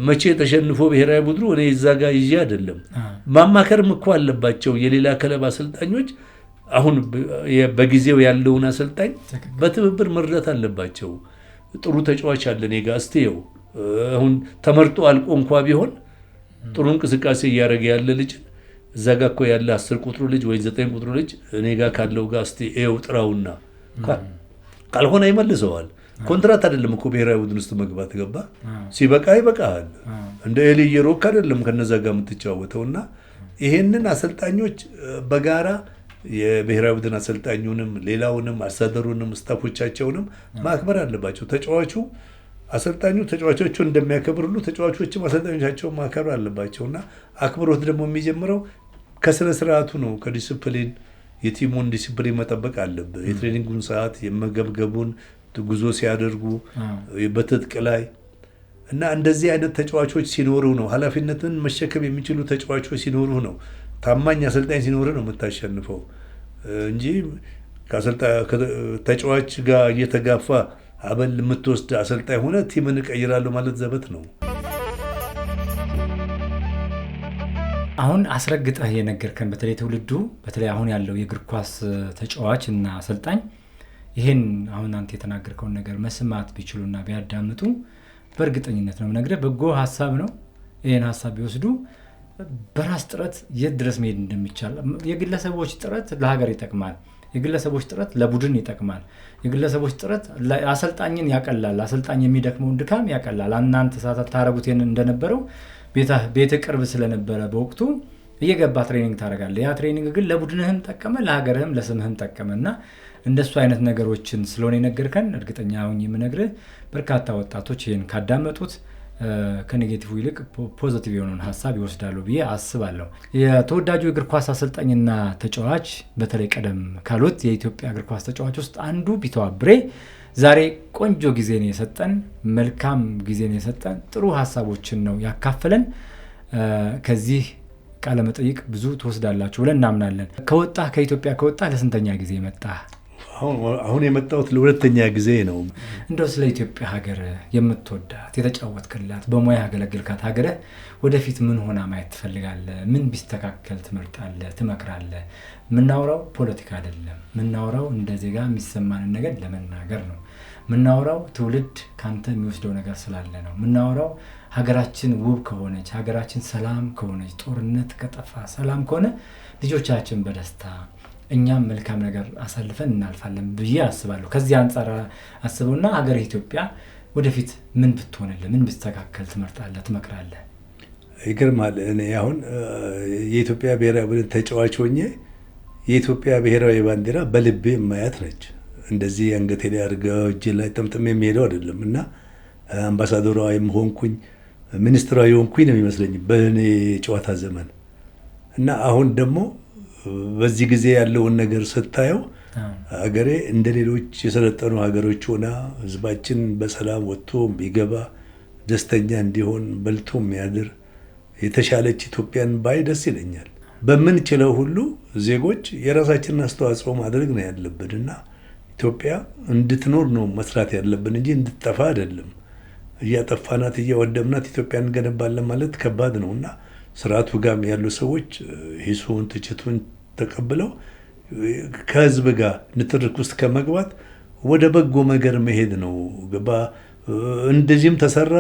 መቼ ተሸንፎ ብሔራዊ ቡድኑ እኔ እዛ ጋር ይዤ አይደለም ማማከርም እኮ አለባቸው የሌላ ክለብ አሰልጣኞች። አሁን በጊዜው ያለውን አሰልጣኝ በትብብር መርዳት አለባቸው። ጥሩ ተጫዋች አለ እኔ ጋር እስቲው አሁን ተመርጦ አልቆ እንኳ ቢሆን ጥሩ እንቅስቃሴ እያደረገ ያለ ልጅ እዛ ጋር እኮ ያለ 10 ቁጥሩ ልጅ ወይ 9 ቁጥሩ ልጅ እኔ ጋር ካለው ጋር እስቲ ኤው ጥራውና ካልሆነ ይመልሰዋል። ኮንትራት አይደለም እኮ ብሔራዊ ቡድን ውስጥ መግባት ገባ ሲበቃ ይበቃል። እንደ ኤሊ የሮክ አይደለም ከነዛ ጋር የምትጫወተውና ይሄንን አሰልጣኞች በጋራ የብሔራዊ ቡድን አሰልጣኙንም ሌላውንም አስተዳደሩንም ስታፎቻቸውንም ማክበር አለባቸው። ተጫዋቹ አሰልጣኙ ተጫዋቾቹን እንደሚያከብር ሁሉ ተጫዋቾችም አሰልጣኞቻቸውን ማክበር አለባቸውና አክብሮት ደግሞ የሚጀምረው ከስነ ስርዓቱ ነው። ከዲሲፕሊን የቲሙን ዲሲፕሊን መጠበቅ አለበት። የትሬኒንጉን ሰዓት የመገብገቡን ጉዞ ሲያደርጉ በትጥቅ ላይ እና እንደዚህ አይነት ተጫዋቾች ሲኖሩ ነው ኃላፊነትን መሸከም የሚችሉ ተጫዋቾች ሲኖሩ ነው ታማኝ አሰልጣኝ ሲኖር ነው የምታሸንፈው እንጂ ተጫዋች ጋር እየተጋፋ አበል የምትወስድ አሰልጣኝ ሆነ ቲምን እቀይራለሁ ማለት ዘበት ነው። አሁን አስረግጠህ የነገርከን በተለይ ትውልዱ በተለይ አሁን ያለው የእግር ኳስ ተጫዋች እና አሰልጣኝ ይሄን አሁን አንተ የተናገርከውን ነገር መስማት ቢችሉና ቢያዳምጡ በእርግጠኝነት ነው የምነግርህ በጎ ሐሳብ ነው። ይሄን ሐሳብ ቢወስዱ በራስ ጥረት የት ድረስ መሄድ እንደሚቻል። የግለሰቦች ጥረት ለሀገር ይጠቅማል። የግለሰቦች ጥረት ለቡድን ይጠቅማል። የግለሰቦች ጥረት አሰልጣኝን ያቀላል። አሰልጣኝ የሚደክመውን ድካም ያቀላል። እናንተ ታረጉት እንደነበረው ቤተ ቅርብ ስለነበረ በወቅቱ እየገባ ትሬኒንግ ታደርጋለህ። ያ ትሬኒንግ ግን ለቡድንህም ጠቀመ፣ ለሀገርህም ለስምህም ጠቀመና እንደሱ አይነት ነገሮችን ስለሆነ የነገርከን እርግጠኛ ሆኜ የምነግርህ በርካታ ወጣቶች ይሄን ካዳመጡት ከኔጌቲቭ ይልቅ ፖዚቲቭ የሆነውን ሀሳብ ይወስዳሉ ብዬ አስባለሁ። የተወዳጁ እግር ኳስ አሰልጣኝና ተጫዋች በተለይ ቀደም ካሉት የኢትዮጵያ እግር ኳስ ተጫዋች ውስጥ አንዱ ቢተው አብሬ ዛሬ ቆንጆ ጊዜ ነው የሰጠን፣ መልካም ጊዜ ነው የሰጠን፣ ጥሩ ሀሳቦችን ነው ያካፈለን። ከዚህ ቃለ መጠይቅ ብዙ ትወስዳላችሁ ብለን እናምናለን። ከኢትዮጵያ ከወጣ ለስንተኛ ጊዜ መጣ? አሁን የመጣሁት ለሁለተኛ ጊዜ ነው። እንደው ስለ ኢትዮጵያ ሀገር የምትወዳት የተጫወትክላት፣ በሙያ ያገለግልካት ሀገር ወደፊት ምን ሆና ማየት ትፈልጋለህ? ምን ቢስተካከል ትመርጣለህ፣ ትመክራለህ? ምናወራው ፖለቲካ አይደለም። ምናወራው እንደ ዜጋ የሚሰማንን ነገር ለመናገር ነው። ምናወራው ትውልድ ካንተ የሚወስደው ነገር ስላለ ነው። ምናወራው ሀገራችን ውብ ከሆነች፣ ሀገራችን ሰላም ከሆነች፣ ጦርነት ከጠፋ፣ ሰላም ከሆነ ልጆቻችን በደስታ እኛም መልካም ነገር አሳልፈን እናልፋለን ብዬ አስባለሁ። ከዚህ አንጻር አስበውና ሀገር ኢትዮጵያ ወደፊት ምን ብትሆንልህ፣ ምን ብስተካከል ትመርጣለህ፣ ትመክራለህ? ይገርማል። እኔ አሁን የኢትዮጵያ ብሔራዊ ቡድን ተጫዋች ሆኜ የኢትዮጵያ ብሔራዊ ባንዲራ በልቤ ማያት ነች። እንደዚህ አንገቴ ላይ አድርገው እጅ ላይ ጠምጥሜ የሚሄደው አይደለም እና አምባሳደሯ የሆንኩኝ ሚኒስትሯ የሆንኩኝ ነው የሚመስለኝ በእኔ ጨዋታ ዘመን እና አሁን ደግሞ በዚህ ጊዜ ያለውን ነገር ስታየው ሀገሬ እንደ ሌሎች የሰለጠኑ ሀገሮች ሆና ህዝባችን በሰላም ወጥቶ ቢገባ ደስተኛ እንዲሆን በልቶ የሚያድር የተሻለች ኢትዮጵያን ባይ ደስ ይለኛል። በምንችለው ሁሉ ዜጎች የራሳችንን አስተዋጽኦ ማድረግ ነው ያለብን እና ኢትዮጵያ እንድትኖር ነው መስራት ያለብን እንጂ እንድትጠፋ አይደለም። እያጠፋናት እያወደምናት ኢትዮጵያን እንገነባለን ማለት ከባድ ነው እና ስርዓቱ ጋር ያሉ ሰዎች ሂሱን ትችቱን ተቀብለው ከህዝብ ጋር ንትርክ ውስጥ ከመግባት ወደ በጎ ነገር መሄድ ነው። ገባ እንደዚህም ተሰራ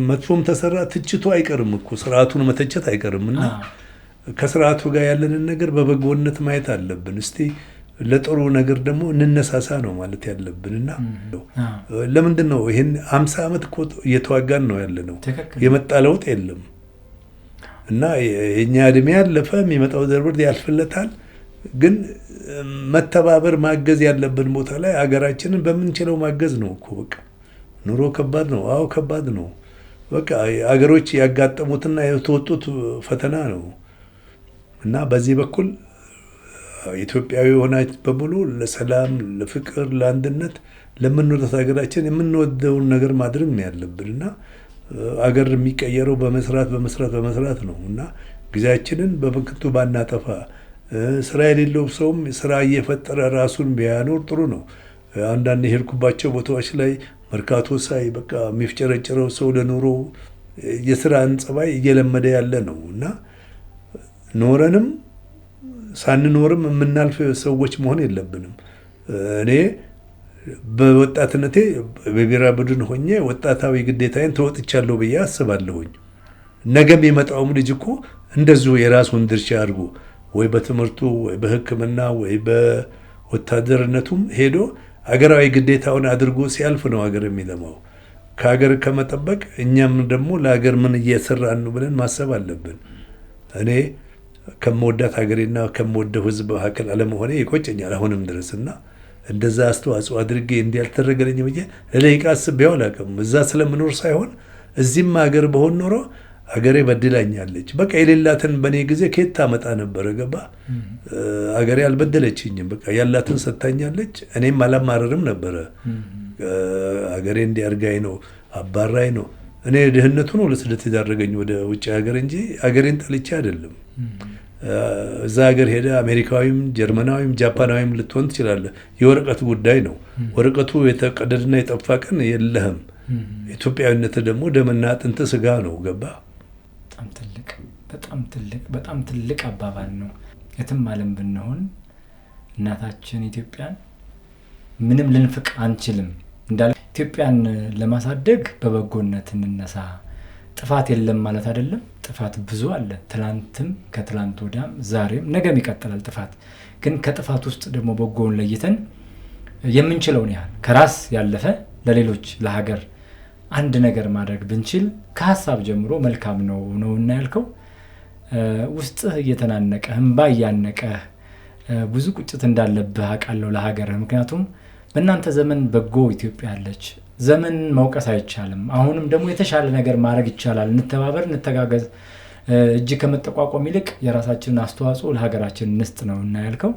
መጥፎም ተሰራ ትችቱ አይቀርም እኮ ስርዓቱን መተቸት አይቀርም እና ከስርዓቱ ጋር ያለንን ነገር በበጎነት ማየት አለብን። እስቲ ለጥሩ ነገር ደግሞ እንነሳሳ ነው ማለት ያለብን እና ለምንድን ነው ይሄን 50 ዓመት እኮ እየተዋጋን ነው ያለ ነው። የመጣ ለውጥ የለም እና የኛ እድሜ ያለፈ የሚመጣው ዘርብር ያልፍለታል። ግን መተባበር ማገዝ ያለብን ቦታ ላይ አገራችንን በምንችለው ማገዝ ነው እኮ በቃ። ኑሮ ከባድ ነው። አዎ ከባድ ነው። በቃ አገሮች ያጋጠሙትና የተወጡት ፈተና ነው እና በዚህ በኩል ኢትዮጵያዊ ሆናች በሙሉ ለሰላም፣ ለፍቅር፣ ለአንድነት ለምንወዳት ሀገራችን የምንወደውን ነገር ማድረግ ነው ያለብን እና አገር የሚቀየረው በመስራት ነው እና ጊዜያችንን በብክቱ ባናጠፋ፣ ስራ የሌለው ሰውም ስራ እየፈጠረ ራሱን ቢያኖር ጥሩ ነው። አንዳንድ የሄድኩባቸው ቦታዎች ላይ መርካቶ ሳይ በቃ የሚፍጨረጨረው ሰው ለኑሮ የስራን ጸባይ እየለመደ ያለ ነው እና ኖረንም ሳንኖርም የምናልፍ ሰዎች መሆን የለብንም። እኔ በወጣትነቴ በብሔራዊ ቡድን ሆኜ ወጣታዊ ግዴታዬን ተወጥቻለሁ ብዬ አስባለሁኝ። ነገም የመጣውም ልጅ እኮ እንደዚሁ የራሱን ድርሻ አድርጎ ወይ በትምህርቱ ወይ በሕክምና ወይ በወታደርነቱም ሄዶ አገራዊ ግዴታውን አድርጎ ሲያልፍ ነው ሀገር የሚለማው። ከሀገር ከመጠበቅ እኛም ደግሞ ለሀገር ምን እየሰራን ነው ብለን ማሰብ አለብን። እኔ ከመወዳት ሀገሬና ከመወደው ሕዝብ መካከል አለመሆኔ ይቆጨኛል አሁንም ድረስና እንደዛ አስተዋጽኦ አድርጌ እንዲያልተደረገልኝ ብዬ ለደቂቃ አስቤው አላውቅም። እዛ ስለምኖር ሳይሆን እዚህም ሀገር በሆን ኖሮ ሀገሬ በድላኛለች። በቃ የሌላትን በእኔ ጊዜ ከየት ታመጣ ነበረ? ገባ ሀገሬ አልበደለችኝም። በቃ ያላትን ሰጥታኛለች። እኔም አላማረርም ነበረ። ሀገሬ እንዲያርጋኝ ነው አባራኝ ነው። እኔ ድህነቱ ነው ለስደት የዳረገኝ ወደ ውጭ ሀገር እንጂ ሀገሬን ጠልቼ አይደለም። እዛ ሀገር ሄደ አሜሪካዊም ጀርመናዊም ጃፓናዊም ልትሆን ትችላለህ። የወረቀት ጉዳይ ነው። ወረቀቱ የተቀደደና የጠፋ ቀን የለህም። ኢትዮጵያዊነት ደግሞ ደምና አጥንት ስጋ ነው። ገባ በጣም ትልቅ አባባል ነው። የትም ዓለም ብንሆን እናታችን ኢትዮጵያን ምንም ልንፍቅ አንችልም። እንዳለ ኢትዮጵያን ለማሳደግ በበጎነት እንነሳ። ጥፋት የለም ማለት አይደለም። ጥፋት ብዙ አለ። ትላንትም ከትላንት ወዲያም ዛሬም ነገም ይቀጥላል ጥፋት። ግን ከጥፋት ውስጥ ደግሞ በጎውን ለይተን የምንችለውን ያህል ከራስ ያለፈ ለሌሎች ለሀገር አንድ ነገር ማድረግ ብንችል ከሀሳብ ጀምሮ መልካም ነውና ያልከው ውስጥህ እየተናነቀህ እንባ እያነቀህ ብዙ ቁጭት እንዳለብህ አውቃለሁ ለሀገርህ። ምክንያቱም በእናንተ ዘመን በጎ ኢትዮጵያ አለች። ዘመን መውቀስ አይቻልም። አሁንም ደግሞ የተሻለ ነገር ማድረግ ይቻላል። እንተባበር፣ እንተጋገዝ። እጅ ከመጠቋቋም ይልቅ የራሳችንን አስተዋጽኦ ለሀገራችን እንስጥ ነው እና ያልከው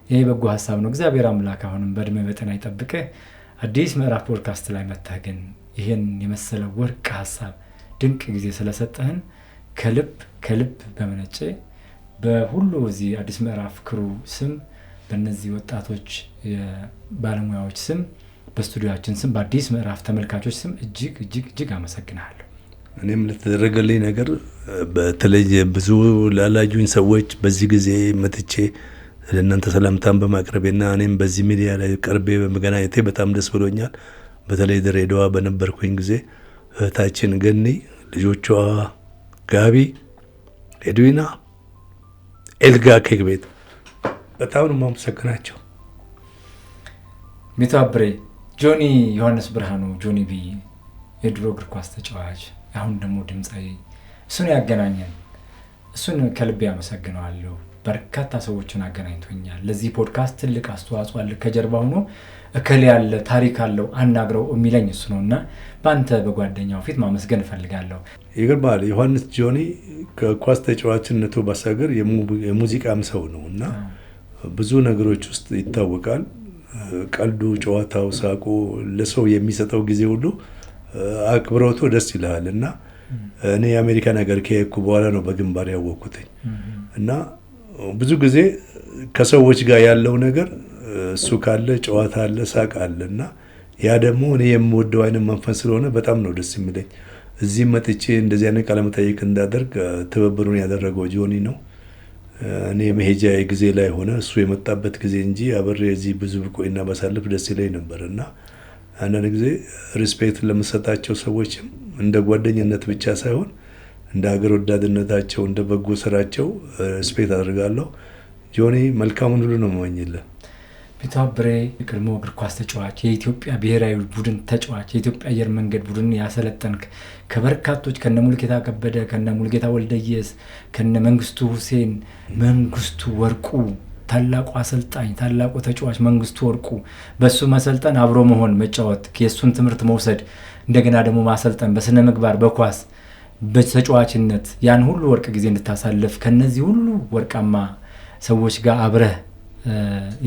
ይሄ በጎ ሀሳብ ነው። እግዚአብሔር አምላክ አሁንም በእድሜ በጤና ይጠብቅህ። አዲስ ምዕራፍ ፖድካስት ላይ መጥተህ ግን ይህን የመሰለ ወርቅ ሀሳብ ድንቅ ጊዜ ስለሰጠህን ከልብ በመነጨ በሁሉ እዚህ አዲስ ምዕራፍ ክሩ ስም በእነዚህ ወጣቶች ባለሙያዎች ስም በስቱዲዮአችን ስም በአዲስ ምዕራፍ ተመልካቾች ስም እጅግ አመሰግናለሁ። እኔም ለተደረገልኝ ነገር በተለይ ብዙ ላላጁኝ ሰዎች በዚህ ጊዜ መጥቼ ለእናንተ ሰላምታን በማቅረቤና እኔም በዚህ ሚዲያ ላይ ቀርቤ በመገናኘቴ በጣም ደስ ብሎኛል። በተለይ ድሬዳዋ በነበርኩኝ ጊዜ እህታችን ገኒ፣ ልጆቿ ጋቢ፣ ኤድዊና፣ ኤልጋ ኬክ ቤት በጣም ነው የማመሰግናቸው። ሚታብሬ ጆኒ ዮሐንስ ብርሃኑ ጆኒ ቢ የድሮ እግር ኳስ ተጫዋች አሁን ደግሞ ድምፃዊ እሱን ያገናኘን እሱን ከልቤ አመሰግነዋለሁ። በርካታ ሰዎችን አገናኝቶኛል። ለዚህ ፖድካስት ትልቅ አስተዋጽኦ አለ። ከጀርባ ሆኖ እከሌ ያለ ታሪክ አለው አናግረው የሚለኝ እሱ ነውና በአንተ በጓደኛው ፊት ማመስገን እፈልጋለሁ። ይገርማል። ዮሐንስ ጆኒ ከኳስ ተጫዋችነቱ ባሻገር የሙዚቃም ሰው ነው እና ብዙ ነገሮች ውስጥ ይታወቃል። ቀልዱ፣ ጨዋታው፣ ሳቁ፣ ለሰው የሚሰጠው ጊዜ ሁሉ አክብሮቱ ደስ ይላል እና እኔ የአሜሪካን ሀገር ከሄድኩ በኋላ ነው በግንባር ያወቅኩትኝ እና ብዙ ጊዜ ከሰዎች ጋር ያለው ነገር እሱ ካለ ጨዋታ አለ፣ ሳቅ አለ እና ያ ደግሞ እኔ የምወደው አይነት መንፈስ ስለሆነ በጣም ነው ደስ የሚለኝ። እዚህ መጥቼ እንደዚህ አይነት ቃለ መጠይቅ እንዳደርግ ትብብሩን ያደረገው ጆኒ ነው። እኔ መሄጃ ጊዜ ላይ ሆነ እሱ የመጣበት ጊዜ እንጂ አብሬ እዚህ ብዙ ብቆይና ባሳልፍ ደስ ይለኝ ነበር እና አንዳንድ ጊዜ ሪስፔክት ለምሰጣቸው ሰዎችም እንደ ጓደኝነት ብቻ ሳይሆን እንደ ሀገር ወዳድነታቸው እንደ በጎ ስራቸው ሪስፔክት አድርጋለሁ። ጆኒ መልካሙን ሁሉ ነው የምመኝልህ። ሚታብሬ የቀድሞ እግር ኳስ ተጫዋች፣ የኢትዮጵያ ብሔራዊ ቡድን ተጫዋች፣ የኢትዮጵያ አየር መንገድ ቡድን ያሰለጠንክ ከበርካቶች ከነ ሙልጌታ ከበደ፣ ከነ ሙልጌታ ወልደየስ፣ ከነ መንግስቱ ሁሴን፣ መንግስቱ ወርቁ፣ ታላቁ አሰልጣኝ ታላቁ ተጫዋች መንግስቱ ወርቁ በሱ መሰልጠን አብሮ መሆን መጫወት የሱን ትምህርት መውሰድ እንደገና ደግሞ ማሰልጠን በስነ ምግባር በኳስ በተጫዋችነት ያን ሁሉ ወርቅ ጊዜ እንድታሳልፍ ከነዚህ ሁሉ ወርቃማ ሰዎች ጋር አብረህ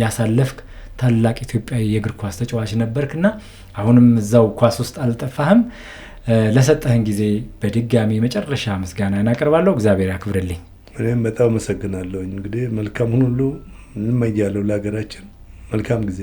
ያሳለፍክ ታላቅ ኢትዮጵያዊ የእግር ኳስ ተጫዋች ነበርክና አሁንም እዛው ኳስ ውስጥ አልጠፋህም። ለሰጠህን ጊዜ በድጋሚ መጨረሻ ምስጋና እናቀርባለሁ። እግዚአብሔር ያክብርልኝ። እኔም በጣም አመሰግናለሁ። እንግዲህ መልካም ሁሉ እንመኛለሁ ለሀገራችን። መልካም ጊዜ